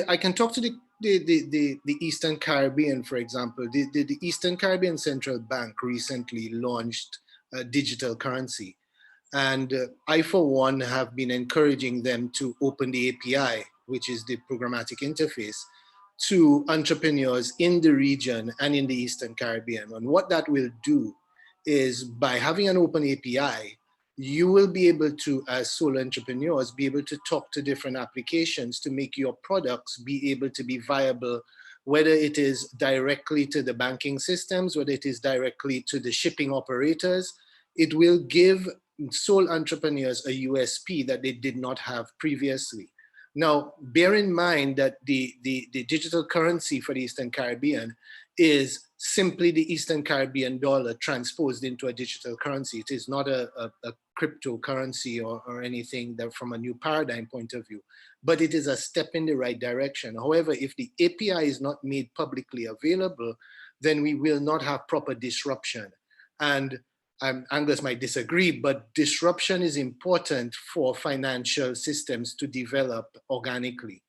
I can talk to the Eastern Caribbean, for example. The Eastern Caribbean Central Bank recently launched a digital currency, and I, for one, have been encouraging them to open the API, which is the programmatic interface, to entrepreneurs in the region and in the Eastern Caribbean. And what that will do is, by having an open API, you will be able to, as solo entrepreneurs, be able to talk to different applications to make your products be able to be viable, whether it is directly to the banking systems, whether it is directly to the shipping operators. It will give sole entrepreneurs a USP that they did not have previously. Now, bear in mind that the digital currency for the Eastern Caribbean is simply the Eastern Caribbean dollar transposed into a digital currency. It is not a cryptocurrency or anything that from a new paradigm point of view, but it is a step in the right direction. However, if the API is not made publicly available, then we will not have proper disruption. And Angus might disagree, but disruption is important for financial systems to develop organically.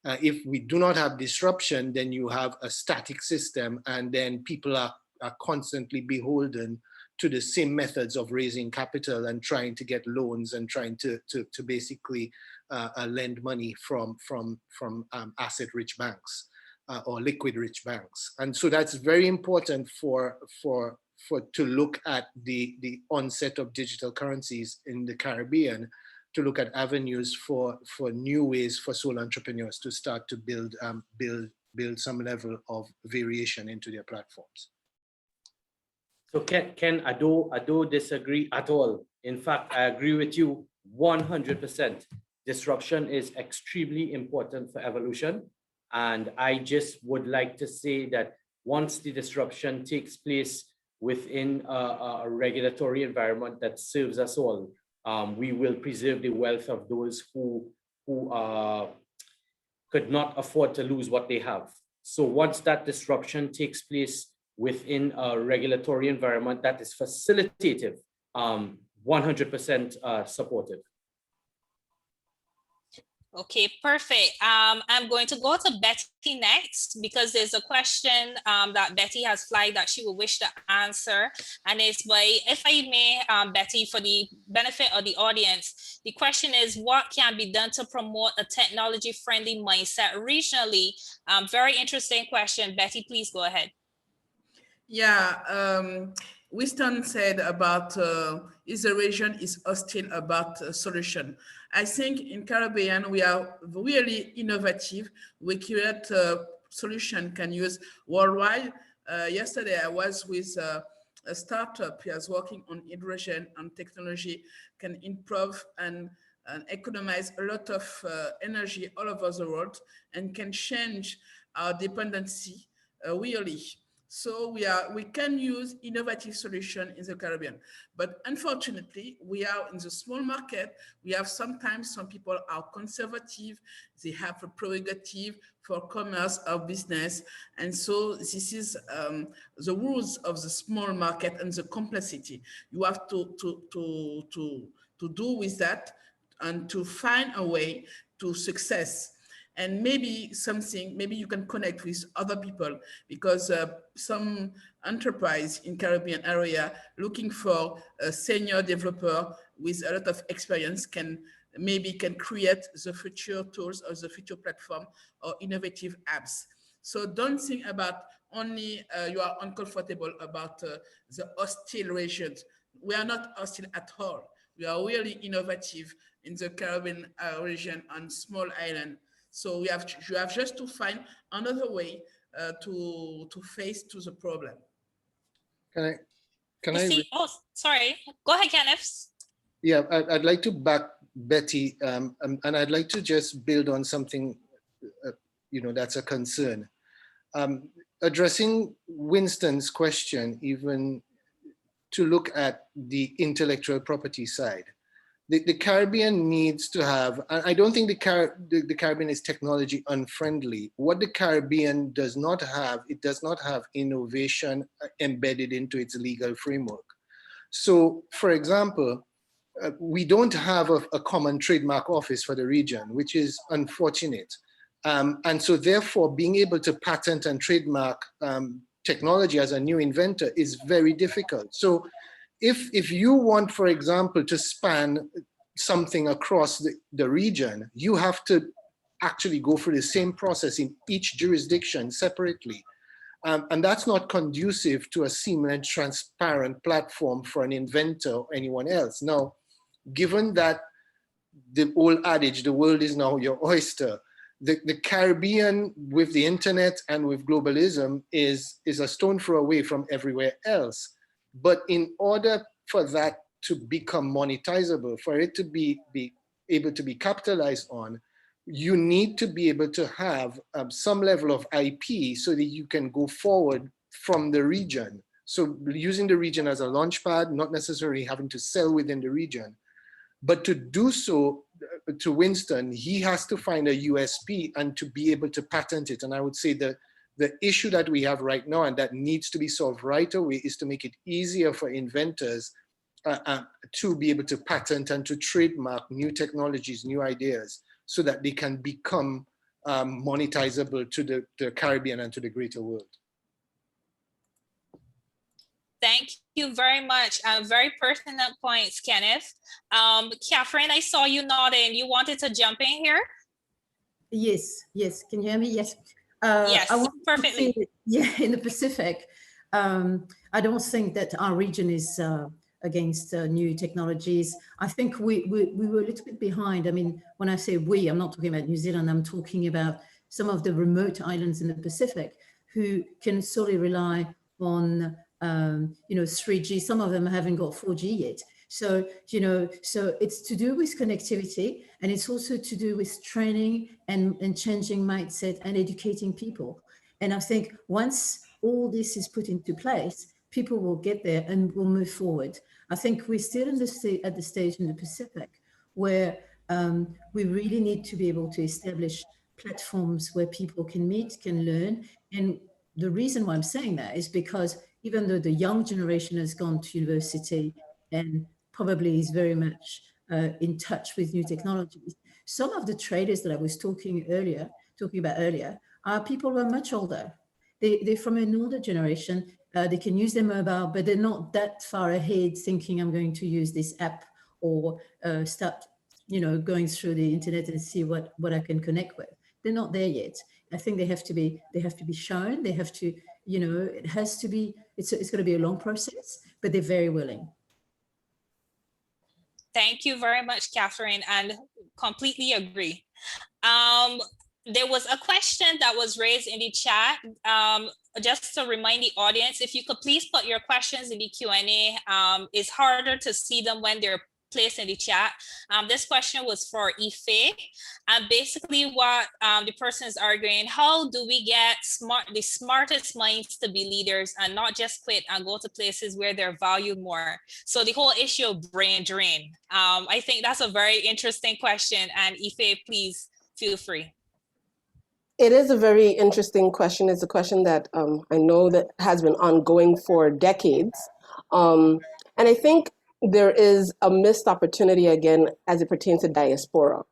If we do not have disruption, then you have a static system, and then people are constantly beholden to the same methods of raising capital and trying to get loans and trying to basically lend money from asset-rich banks or liquid-rich banks. And so that's very important to look at the onset of digital currencies in the Caribbean, to look at avenues for new ways for sole entrepreneurs to start to build some level of variation into their platforms.
So Ken, I don't disagree at all. In fact, I agree with you 100%. Disruption is extremely important for evolution. And I just would like to say that once the disruption takes place within a regulatory environment that serves us all, we will preserve the wealth of those who could not afford to lose what they have. So once that disruption takes place within a regulatory environment that is facilitative, 100% supportive.
Okay, perfect. I'm going to go to Betty next because there's a question that Betty has flagged that she would wish to answer. And it's if I may, Betty, for the benefit of the audience, the question is, what can be done to promote a technology-friendly mindset regionally? Very interesting question. Betty, please go ahead.
Yeah, Winston said about is the region is hostile about solution. I think in Caribbean, we are really innovative. We create a solution can use worldwide. Yesterday, I was with a startup. He was working on hydrogen and technology can improve and economize a lot of energy all over the world and can change our dependency really. So we can use innovative solution in the Caribbean, but unfortunately we are in the small market. We have sometimes some people are conservative. They have a prerogative for commerce or business. And so this is the rules of the small market and the complexity. You have to do with that and to find a way to success. And maybe you can connect with other people because some enterprise in Caribbean area looking for a senior developer with a lot of experience can create the future tools or the future platform or innovative apps. So don't think about only you are uncomfortable about the hostile regions. We are not hostile at all. We are really innovative in the Caribbean region and small island. So you have just to find another way to face to the problem.
Can I?
Oh, sorry. Go ahead, Kenneth.
Yeah, I'd like to back Betty, and I'd like to just build on something, that's a concern. Addressing Winston's question, even to look at the intellectual property side. The Caribbean needs to have, and I don't think the Caribbean is technology unfriendly. What the Caribbean does not have, it does not have innovation embedded into its legal framework. So, for example, we don't have a common trademark office for the region, which is unfortunate. And so therefore, being able to patent and trademark technology as a new inventor is very difficult. So if you want, for example, to span something across the region, you have to actually go through the same process in each jurisdiction separately. And that's not conducive to a seamless, transparent platform for an inventor or anyone else. Now, given that the old adage, the world is now your oyster, the Caribbean with the internet and with globalism is a stone throw away from everywhere else. But in order for that to become monetizable, for it to be able to be capitalized on, you need to be able to have some level of IP so that you can go forward from the region. So using the region as a launchpad, not necessarily having to sell within the region, but to do so, to Winston, he has to find a USP and to be able to patent it. And I would say that the issue that we have right now and that needs to be solved right away is to make it easier for inventors to be able to patent and to trademark new technologies, new ideas, so that they can become monetizable to the Caribbean and to the greater world.
Thank you very much. Very pertinent points, Kenneth. Catherine, I saw you nodding. You wanted to jump in here?
Yes, yes. Can you hear me? Yes.
Yes, perfectly.
Yeah, in the Pacific, I don't think that our region is against new technologies. I think we were a little bit behind. I mean, when I say we, I'm not talking about New Zealand. I'm talking about some of the remote islands in the Pacific who can solely rely on 3G. Some of them haven't got 4G yet. So, so it's to do with connectivity, and it's also to do with training and changing mindset and educating people. And I think once all this is put into place, people will get there and will move forward. I think we're still at the stage in the Pacific where we really need to be able to establish platforms where people can meet, can learn. And the reason why I'm saying that is because even though the young generation has gone to university and probably is very much in touch with new technologies, some of the traders that I was talking about earlier are people who are much older. They're from an older generation. They can use their mobile, but they're not that far ahead thinking I'm going to use this app or start, going through the internet and see what I can connect with. They're not there yet. I think they have to be shown. They have to, it has to be, it's going to be a long process, but they're very willing.
Thank you very much, Catherine, and completely agree. There was a question that was raised in the chat. Just to remind the audience, if you could please put your questions in the Q&A. It's harder to see them when they're placed in the chat. This question was for Ife. And basically what the person is arguing, how do we get the smartest minds to be leaders and not just quit and go to places where they're valued more? So the whole issue of brain drain. I think that's a very interesting question. And Ife, please feel free.
It is a very interesting question. It's a question that I know that has been ongoing for decades. And I think there is a missed opportunity again as it pertains to diaspora.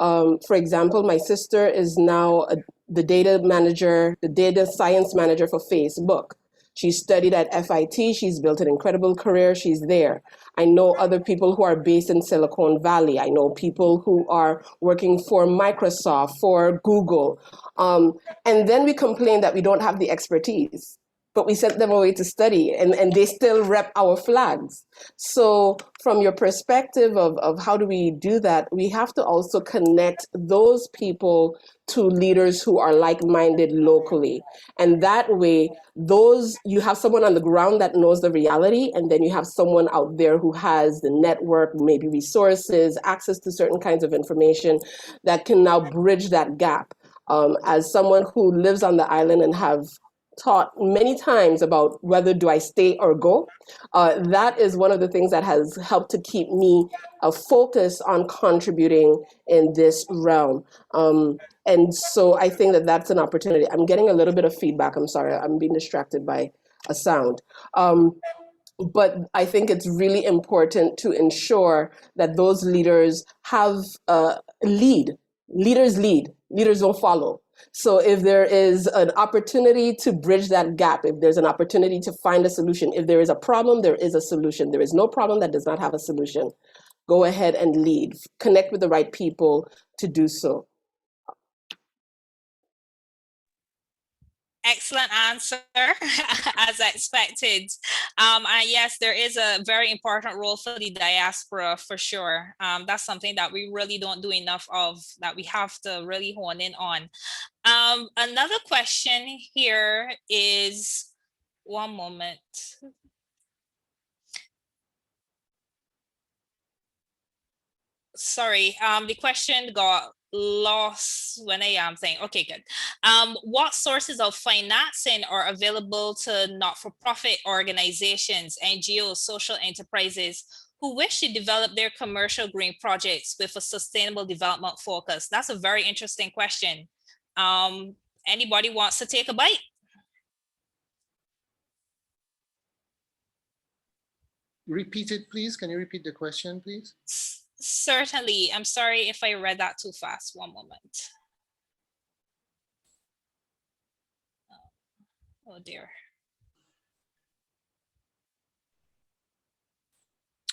For example, my sister is now the data science manager for Facebook. She studied at FIT. She's built an incredible career. She's there. I know other people who are based in Silicon Valley. I know people who are working for Microsoft, for Google. And then we complain that we don't have the expertise, but we sent them away to study and they still rep our flags. So from your perspective of how do we do that, we have to also connect those people to leaders who are like-minded locally. And that way, you have someone on the ground that knows the reality, and then you have someone out there who has the network, maybe resources, access to certain kinds of information that can now bridge that gap. As someone who lives on the island and have taught many times about whether do I stay or go, that is one of the things that has helped to keep me focused on contributing in this realm. And so I think that that's an opportunity. I'm getting a little bit of feedback. I'm sorry, I'm being distracted by a sound. But I think it's really important to ensure that those leaders have leaders lead, leaders don't follow. So if there is an opportunity to bridge that gap, if there's an opportunity to find a solution, if there is a problem, there is a solution. There is no problem that does not have a solution. Go ahead and lead, connect with the right people to do so.
Excellent answer, as expected. And yes, there is a very important role for the diaspora, for sure. That's something that we really don't do enough of, that we have to really hone in on. Another question here is, one moment. Sorry, the question got lost when I am saying, okay, good. What sources of financing are available to not-for-profit organizations, NGOs, social enterprises who wish to develop their commercial green projects with a sustainable development focus? That's a very interesting question. Anybody wants to take a bite?
Repeat it, please. Can you repeat the question, please?
Certainly. I'm sorry if I read that too fast. One moment. Oh dear.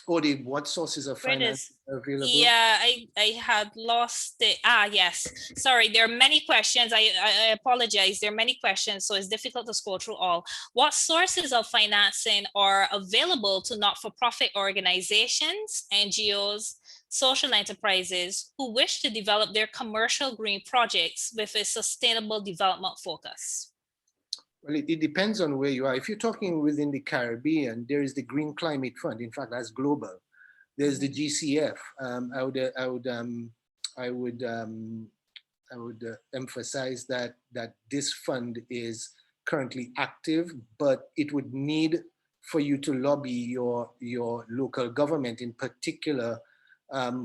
Or what sources of finance are available?
Yeah, I had lost it. Yes. Sorry, there are many questions. I apologize. There are many questions, so it's difficult to scroll through all. What sources of financing are available to not-for-profit organizations, NGOs, social enterprises who wish to develop their commercial green projects with a sustainable development focus?
Well, it depends on where you are. If you're talking within the Caribbean, there is the Green Climate Fund. In fact, that's global. There's the GCF. I would emphasize that this fund is currently active, but it would need for you to lobby your local government, in particular,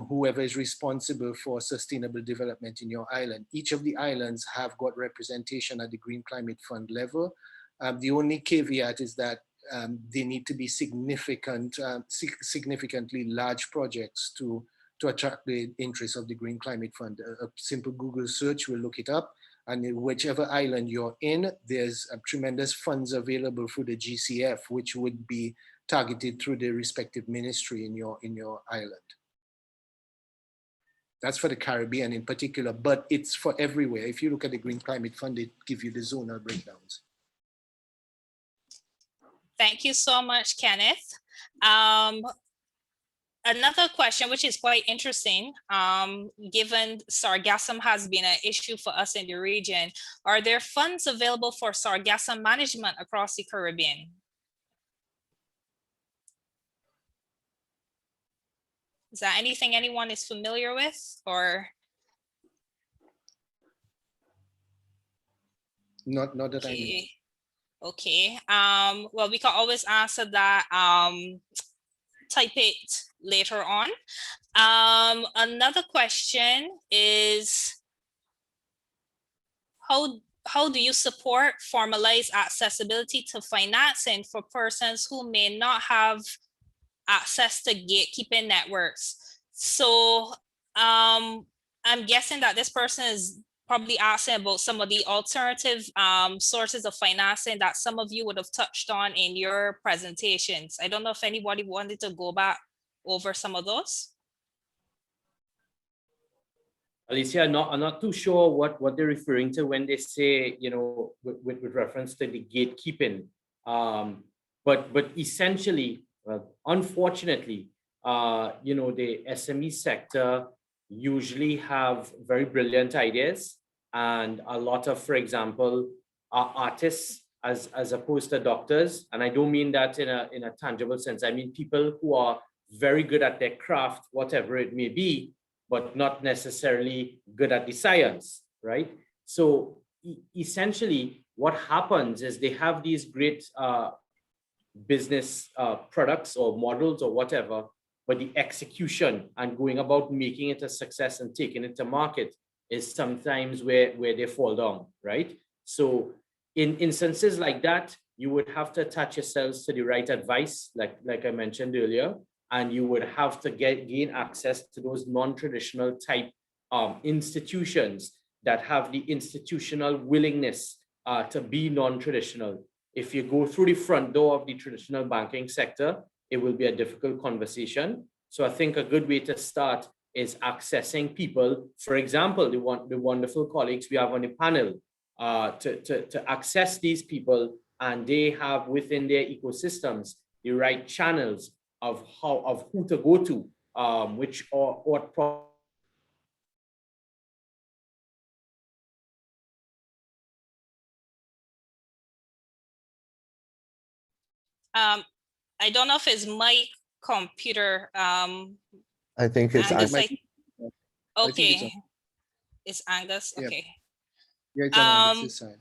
whoever is responsible for sustainable development in your island. Each of the islands have got representation at the Green Climate Fund level. The only caveat is that they need to be significantly large projects to attract the interest of the Green Climate Fund. A simple Google search will look it up, and in whichever island you're in, there's tremendous funds available for the GCF, which would be targeted through the respective ministry in your island. That's for the Caribbean in particular, but it's for everywhere. If you look at the Green Climate Fund, it gives you the zonal breakdowns.
Thank you so much, Kenneth. Another question, which is quite interesting, given sargassum has been an issue for us in the region, are there funds available for sargassum management across the Caribbean? Is that anything anyone is familiar with, or?
Not that I know.
Okay. Well, we can always answer that. Type it later on. Another question is, how do you support formalized accessibility to financing for persons who may not have access to gatekeeping networks? So I'm guessing that this person is probably asking about some of the alternative sources of financing that some of you would have touched on in your presentations. I don't know if anybody wanted to go back over some of those.
Alicia, I'm not too sure what they're referring to when they say, you know, with reference to the gatekeeping. But essentially, well, unfortunately, you know, the SME sector usually have very brilliant ideas, and a lot of, for example, artists as opposed to doctors. And I don't mean that in a tangible sense. I mean people who are very good at their craft, whatever it may be, but not necessarily good at the science, right? So essentially what happens is they have these great business products or models or whatever, but the execution and going about making it a success and taking it to market is sometimes where they fall down, right? So in instances like that, you would have to attach yourselves to the right advice, like I mentioned earlier, and you would have to gain access to those non-traditional type institutions that have the institutional willingness to be non-traditional. If you go through the front door of the traditional banking sector, it will be a difficult conversation. So I think a good way to start is accessing people, for example, the wonderful colleagues we have on the panel, to access these people, and they have within their ecosystems the right channels of who to go to,
I don't know if it's my computer.
I think it's
Angus,
I think
okay. It's Angus.
Yeah.
Okay.
Yeah, it's on Angus's side.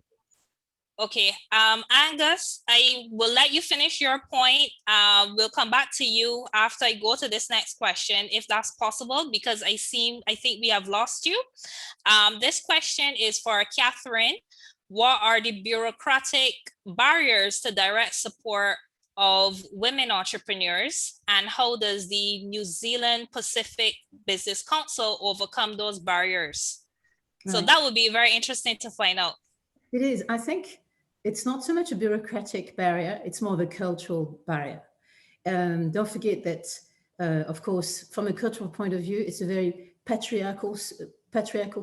Okay, Angus, I will let you finish your point. We'll come back to you after I go to this next question, if that's possible, because I think we have lost you. This question is for Catherine. What are the bureaucratic barriers to direct support of women entrepreneurs, and how does the New Zealand Pacific Business Council overcome those barriers? So that would be very interesting to find out.
It is. I think it's not so much a bureaucratic barrier, it's more of a cultural barrier. Don't forget that, of course, from a cultural point of view, it's a very patriarchal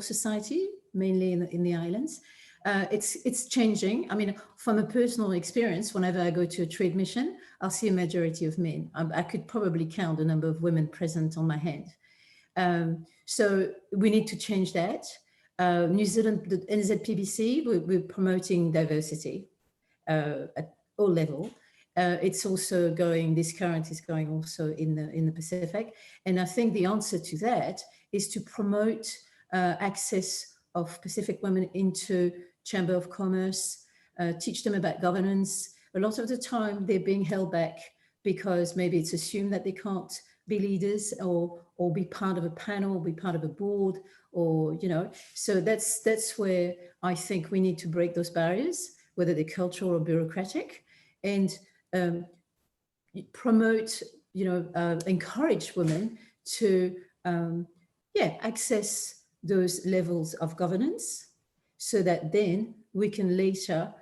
society, mainly in the islands. It's changing. I mean, from a personal experience, whenever I go to a trade mission, I'll see a majority of men. I could probably count the number of women present on my hand. So we need to change that. New Zealand, the NZPBC, we're promoting diversity at all levels. It's also going, this current is going also in the Pacific. And I think the answer to that is to promote access of Pacific women into Chamber of Commerce, teach them about governance. A lot of the time they're being held back because maybe it's assumed that they can't be leaders or be part of a panel, be part of a board, or, you know, so that's where I think we need to break those barriers, whether they're cultural or bureaucratic, and promote, you know, encourage women to, access those levels of governance, so that then we can later,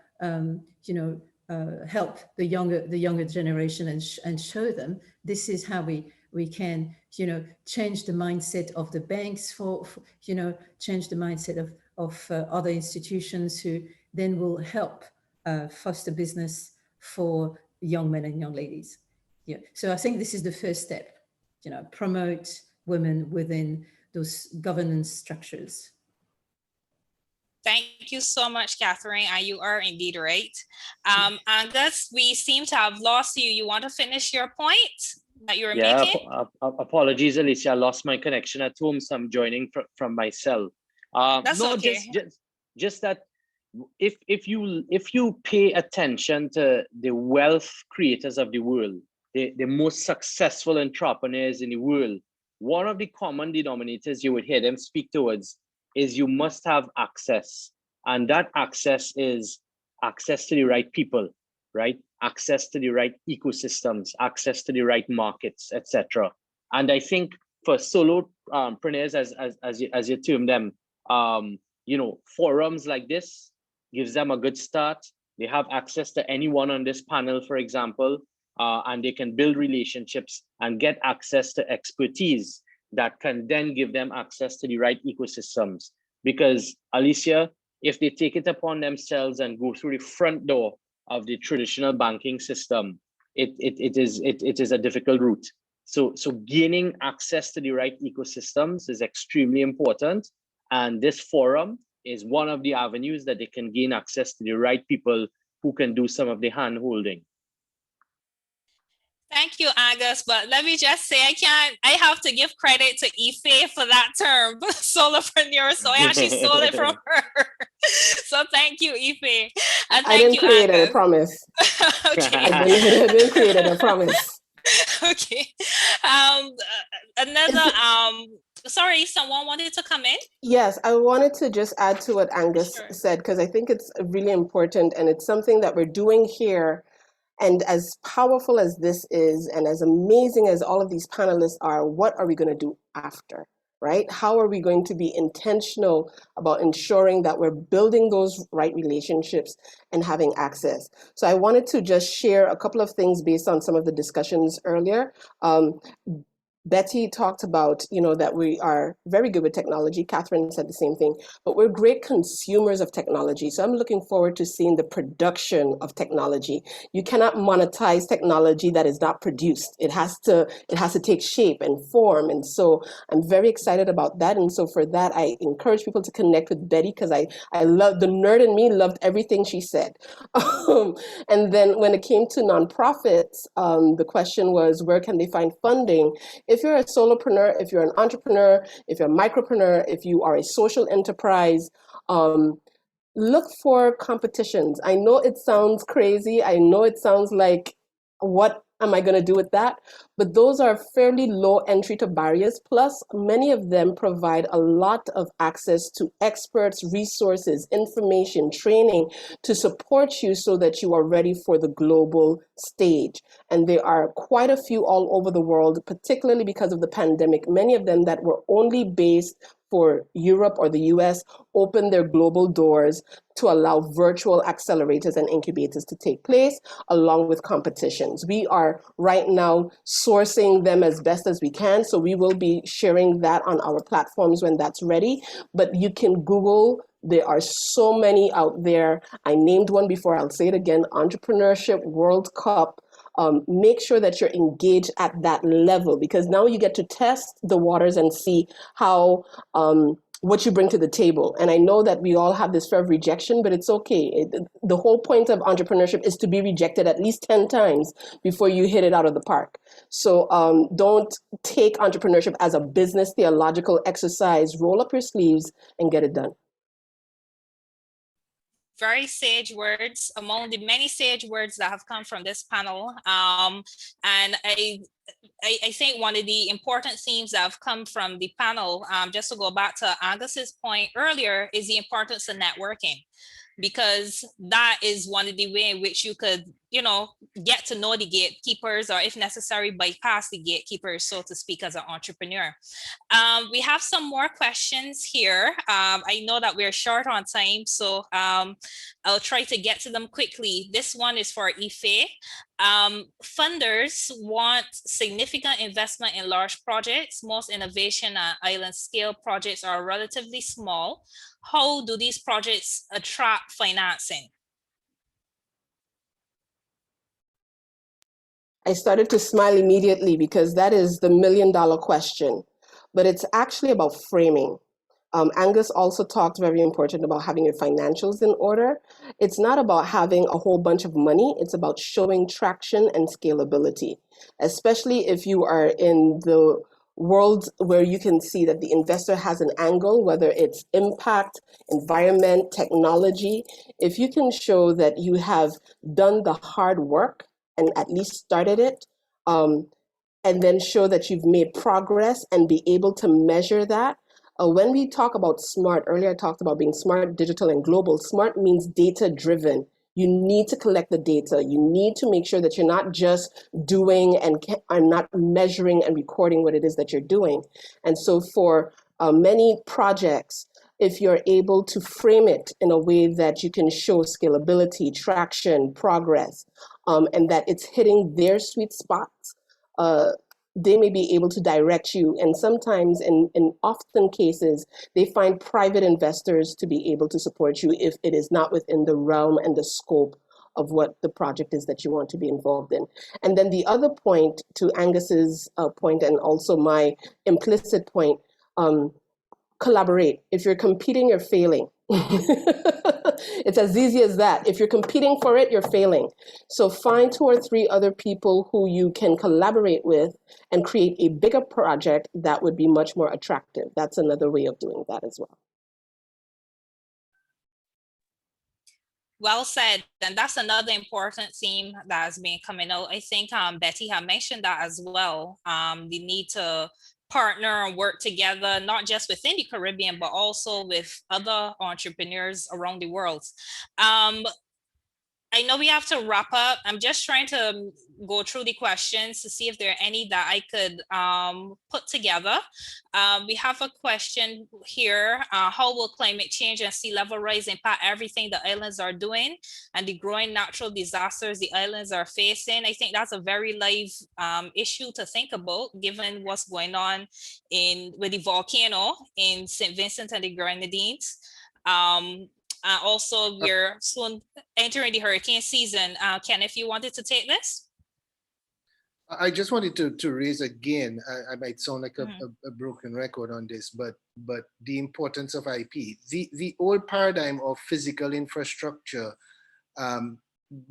help the younger generation and show them this is how we can, you know, change the mindset of the banks for you know, change the mindset of other institutions who then will help foster business for young men and young ladies. Yeah. So I think this is the first step, you know, promote women within those governance structures.
Thank you so much, Catherine. You are indeed right. Angus, we seem to have lost you. You want to finish your point that you were making?
Apologies, Alicia. I lost my connection at home, so I'm joining from my cell.
That's okay.
Just that if you pay attention to the wealth creators of the world, the most successful entrepreneurs in the world, one of the common denominators you would hear them speak towards is you must have access. And that access is access to the right people, right? Access to the right ecosystems, access to the right markets, etc. And I think for solopreneurs, as you term them, you know, forums like this gives them a good start. They have access to anyone on this panel, for example, and they can build relationships and get access to expertise that can then give them access to the right ecosystems. Because, Alicia, if they take it upon themselves and go through the front door of the traditional banking system, it is a difficult route. So gaining access to the right ecosystems is extremely important. And this forum is one of the avenues that they can gain access to the right people who can do some of the hand holding.
Thank you, Angus. But let me just say, I have to give credit to Ife for that term, solopreneur. So I actually stole it from her. So thank you, Ife. And
I didn't create it, I promise.
Okay.
I didn't create it, I promise.
Okay. Sorry, someone wanted to come in?
Yes, I wanted to just add to what Angus said, because I think it's really important, and it's something that we're doing here. And as powerful as this is, and as amazing as all of these panelists are, what are we going to do after, right? How are we going to be intentional about ensuring that we're building those right relationships and having access? So I wanted to just share a couple of things based on some of the discussions earlier. Betty talked about, you know, that we are very good with technology. Catherine said the same thing, but we're great consumers of technology. So I'm looking forward to seeing the production of technology. You cannot monetize technology that is not produced. It has to take shape and form. And so I'm very excited about that. And so for that, I encourage people to connect with Betty, because I love, the nerd in me loved everything she said. And then when it came to nonprofits, the question was, where can they find funding? if you're a solopreneur, if you're an entrepreneur, if you're a micropreneur, if you are a social enterprise, look for competitions. I know it sounds crazy. I know it sounds like, what am I going to do with that? But those are fairly low entry to barriers. Plus, many of them provide a lot of access to experts, resources, information, training to support you so that you are ready for the global stage. And there are quite a few all over the world, particularly because of the pandemic. Many of them that were only based for Europe or the US open their global doors to allow virtual accelerators and incubators to take place, along with competitions. We are right now sourcing them as best as we can, so we will be sharing that on our platforms when that's ready. But you can Google, there are so many out there. I named one before, I'll say it again, Entrepreneurship World Cup. Make sure that you're engaged at that level, because now you get to test the waters and see how what you bring to the table. And I know that we all have this fear of rejection, but it's okay. The whole point of entrepreneurship is to be rejected at least 10 times before you hit it out of the park. So don't take entrepreneurship as a business theological exercise. Roll up your sleeves and get it done.
Very sage words, among the many sage words that have come from this panel. And I think one of the important themes that have come from the panel, just to go back to Angus's point earlier, is the importance of networking, because that is one of the ways in which you could, get to know the gatekeepers, or if necessary, bypass the gatekeepers, so to speak, as an entrepreneur. We have some more questions here. I know that we're short on time, so I'll try to get to them quickly. This one is for Ife. Funders want significant investment in large projects. Most innovation and island scale projects are relatively small. How do these projects attract financing?
I started to smile immediately because that is the $1 million question, but it's actually about framing. Angus also talked very important about having your financials in order. It's not about having a whole bunch of money. It's about showing traction and scalability, especially if you are in the world where you can see that the investor has an angle, whether it's impact, environment, technology. If you can show that you have done the hard work and at least started it, and then show that you've made progress and be able to measure that. When we talk about SMART, earlier I talked about being smart, digital, and global. SMART means data-driven. You need to collect the data. You need to make sure that you're not just doing and are not measuring and recording what it is that you're doing. And so for many projects, if you're able to frame it in a way that you can show scalability, traction, progress, and that it's hitting their sweet spots, they may be able to direct you. And sometimes, in often cases, they find private investors to be able to support you if it is not within the realm and the scope of what the project is that you want to be involved in. And then the other point, to Angus's point and also my implicit point, collaborate. If you're competing, you're failing. It's as easy as that. If you're competing for it, you're failing. So find 2 or 3 other people who you can collaborate with and create a bigger project that would be much more attractive. That's another way of doing that as well.
Well said. And that's another important theme that has been coming out. I think Betty had mentioned that as well. The need to partner and work together, not just within the Caribbean, but also with other entrepreneurs around the world. I know we have to wrap up. I'm just trying to go through the questions to see if there are any that I could put together. We have a question here. How will climate change and sea level rise impact everything the islands are doing and the growing natural disasters the islands are facing? I think that's a very live issue to think about, given what's going on with the volcano in St. Vincent and the Grenadines. Also, we're soon entering the hurricane season. Ken, if you wanted to take this?
I just wanted to raise again, I might sound like a broken record on this, but the importance of IP. The old paradigm of physical infrastructure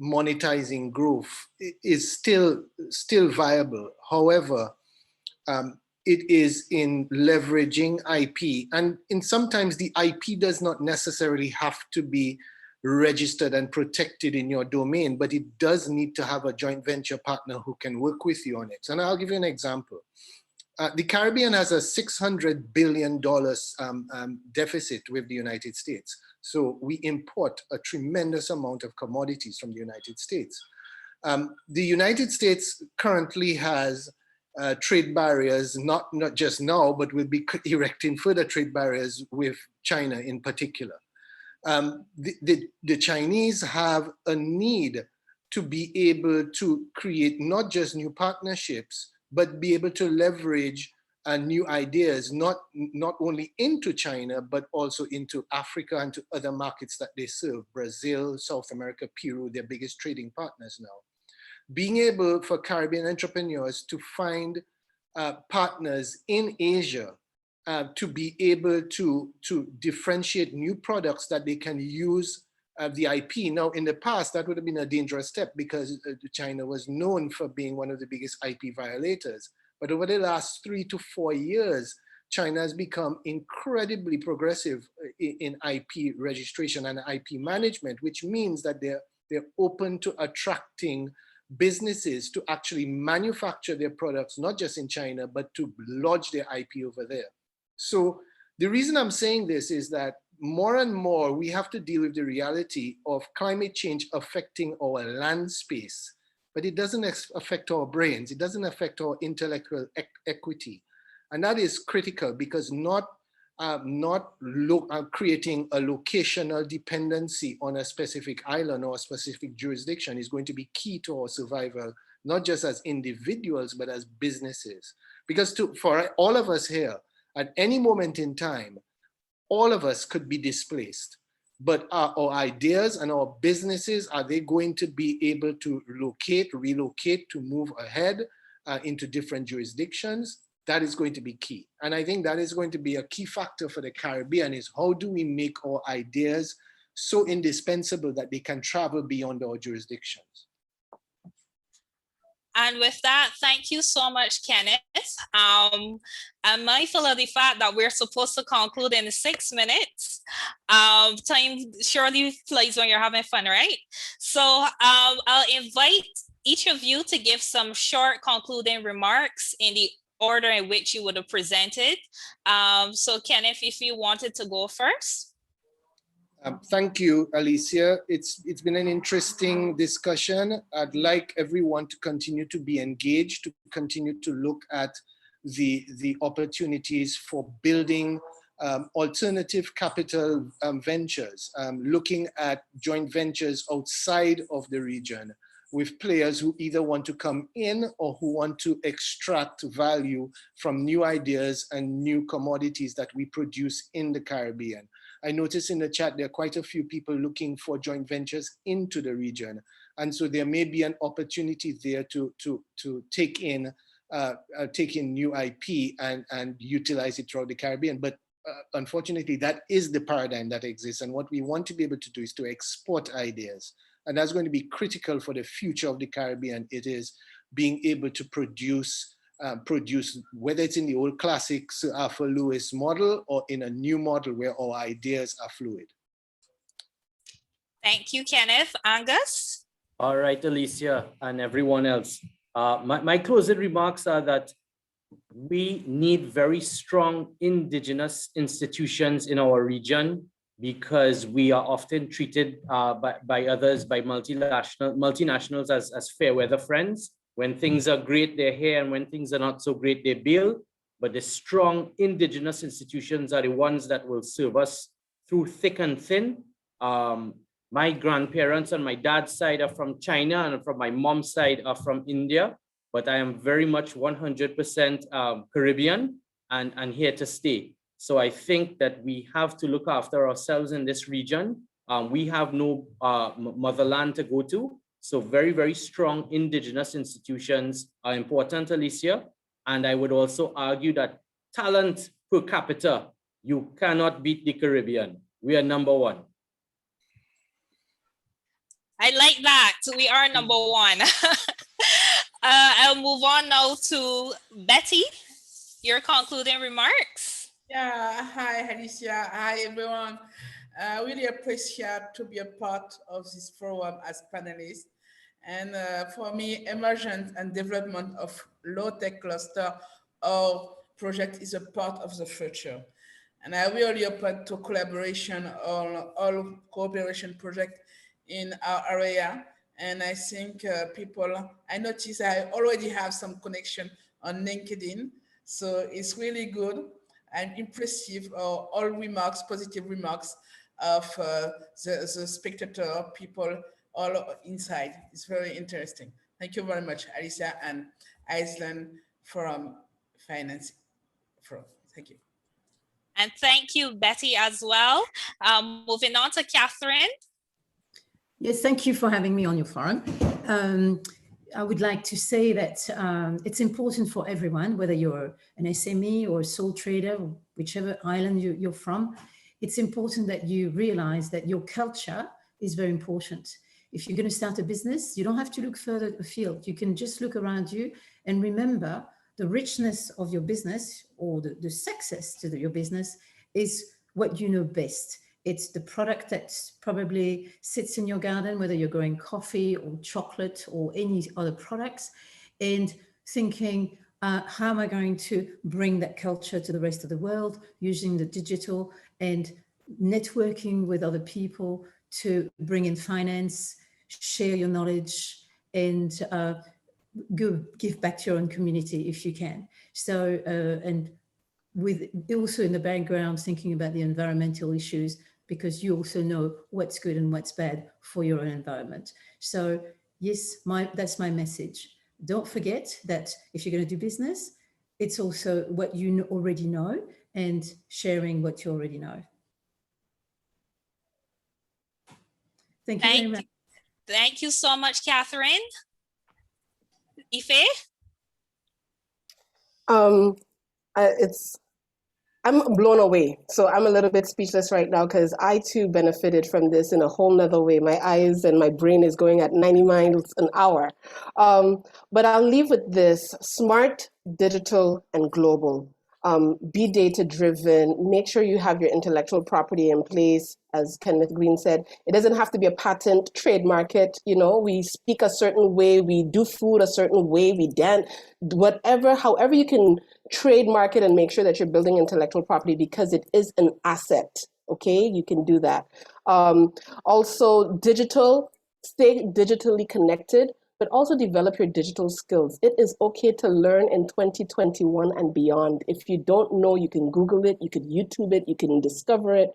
monetizing growth is still viable. However, it is in leveraging IP. And sometimes the IP does not necessarily have to be registered and protected in your domain, but it does need to have a joint venture partner who can work with you on it. And I'll give you an example. The Caribbean has a $600 billion deficit with the United States. So we import a tremendous amount of commodities from the United States. The United States currently has trade barriers, not just now, but will be erecting further trade barriers with China in particular. The Chinese have a need to be able to create not just new partnerships, but be able to leverage new ideas, not only into China, but also into Africa and to other markets that they serve, Brazil, South America, Peru, their biggest trading partners now. Being able for Caribbean entrepreneurs to find partners in Asia to be able to differentiate new products that they can use the IP. Now, in the past, that would have been a dangerous step because China was known for being one of the biggest IP violators. But over the last 3 to 4 years, China has become incredibly progressive in IP registration and IP management, which means that they're open to attracting businesses to actually manufacture their products, not just in China, but to lodge their IP over there. So the reason I'm saying this is that more and more we have to deal with the reality of climate change affecting our land space, but it doesn't affect our brains. It doesn't affect our intellectual equity. And that is critical because not creating a locational dependency on a specific island or a specific jurisdiction is going to be key to our survival, not just as individuals, but as businesses. Because for all of us here, at any moment in time, all of us could be displaced. But our ideas and our businesses, are they going to be able to relocate, to move ahead into different jurisdictions? That is going to be key. And I think that is going to be a key factor for the Caribbean is how do we make our ideas so indispensable that they can travel beyond our jurisdictions?
And with that, thank you so much, Kenneth. I'm mindful of the fact that we're supposed to conclude in 6 minutes. Time surely flies when you're having fun, right? So I'll invite each of you to give some short concluding remarks in the order in which you would have presented. So Kenneth, if you wanted to go first.
Thank you, Alicia. It's been an interesting discussion. I'd like everyone to continue to be engaged, to continue to look at the opportunities for building alternative capital ventures, looking at joint ventures outside of the region with players who either want to come in or who want to extract value from new ideas and new commodities that we produce in the Caribbean. I noticed in the chat, there are quite a few people looking for joint ventures into the region. And so there may be an opportunity there to take in new IP and utilize it throughout the Caribbean. But unfortunately, that is the paradigm that exists. And what we want to be able to do is to export ideas. And that's going to be critical for the future of the Caribbean. It is being able to produce, whether it's in the old classic Sir Arthur Lewis model or in a new model where our ideas are fluid.
Thank you, Kenneth. Angus?
All right, Alicia and everyone else. My closing remarks are that we need very strong indigenous institutions in our region because we are often treated by others, by multinationals as fair weather friends. When things are great, they're here, and when things are not so great, they bail. But the strong indigenous institutions are the ones that will serve us through thick and thin. My grandparents on my dad's side are from China, and from my mom's side are from India. But I am very much 100% Caribbean and here to stay. So I think that we have to look after ourselves in this region. We have no motherland to go to. So very, very strong indigenous institutions are important, Alicia. And I would also argue that talent per capita, you cannot beat the Caribbean. We are number one.
I like that. We are number one. I'll move on now to Betty. your concluding remarks.
Yeah, hi Alicia, hi everyone. I really appreciate to be a part of this forum as panelist. And for me, emergence and development of low-tech cluster or project is a part of the future. And I really open to collaboration on all cooperation projects in our area. And I think I notice I already have some connection on LinkedIn. So it's really good and impressive, all remarks, positive remarks of the spectator, people all inside. It's very interesting. Thank you very much, Alicia and Iceland Forum Finance Forum. Thank you.
And thank you, Betty, as well. Moving on to Catherine.
Yes, thank you for having me on your forum. I would like to say that it's important for everyone, whether you're an SME or a sole trader, whichever island you're from, it's important that you realize that your culture is very important. If you're going to start a business, you don't have to look further afield. You can just look around you and remember the richness of your business or the success to your business is what you know best. It's the product that probably sits in your garden, whether you're growing coffee or chocolate or any other products, and thinking, how am I going to bring that culture to the rest of the world using the digital and networking with other people to bring in finance, share your knowledge, and give back to your own community if you can. So, and with also in the background, thinking about the environmental issues, because you also know what's good and what's bad for your own environment. So yes, that's my message. Don't forget that if you're going to do business, it's also what you already know and sharing what you already know. Thank you very much.
Thank you so much, Catherine. Ife?
I'm blown away. So I'm a little bit speechless right now because I too benefited from this in a whole nother way. My eyes and my brain is going at 90 miles an hour. But I'll leave with this: smart, digital, and global. Be data driven. Make sure you have your intellectual property in place. As Kenneth Green said, it doesn't have to be a patent trademark it. You know, we speak a certain way, we do food a certain way, we dance, whatever, however you can trademark it and make sure that you're building intellectual property because it is an asset. Okay, you can do that. Also, digital, stay digitally connected, but also develop your digital skills. It is okay to learn in 2021 and beyond. If you don't know, you can Google it, you can YouTube it, you can discover it,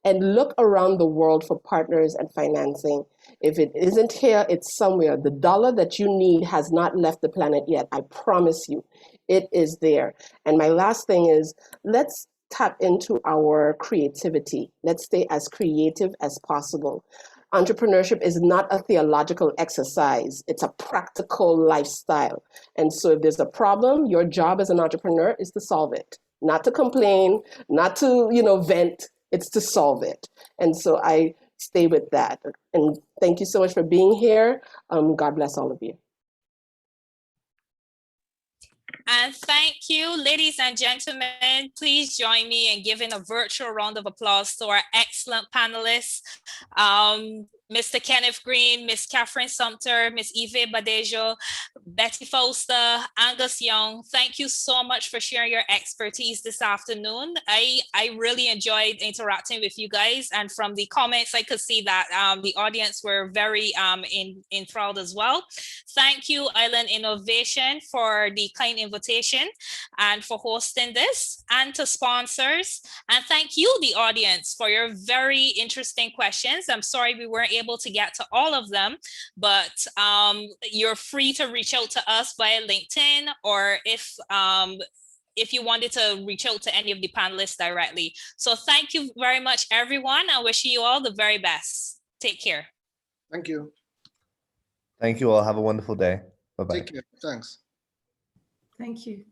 and look around the world for partners and financing. If it isn't here, it's somewhere. The dollar that you need has not left the planet yet. I promise you, it is there. And my last thing is, let's tap into our creativity. Let's stay as creative as possible. Entrepreneurship is not a theological exercise. It's a practical lifestyle. And so if there's a problem, your job as an entrepreneur is to solve it, not to complain, not to, vent. It's to solve it. And so I stay with that. And thank you so much for being here. God bless all of you.
And thank you, ladies and gentlemen. Please join me in giving a virtual round of applause to our excellent panelists, Mr. Kenneth Green, Ms. Catherine Sumter, Ms. Yves Badejo, Betty Fausta, Angus Young. Thank you so much for sharing your expertise this afternoon. I really enjoyed interacting with you guys, and from the comments, I could see that the audience were very enthralled as well. Thank you, Island Innovation, for the kind invitation and for hosting this, and to sponsors. And thank you, the audience, for your very interesting questions. I'm sorry we weren't able to get to all of them, but you're free to reach out to us via LinkedIn, or if you wanted to reach out to any of the panelists directly. So thank you very much, everyone. I wish you all the very best. Take care.
Thank you.
Thank you all. Have a wonderful day. Bye-bye.
Take care. Thanks.
Thank you.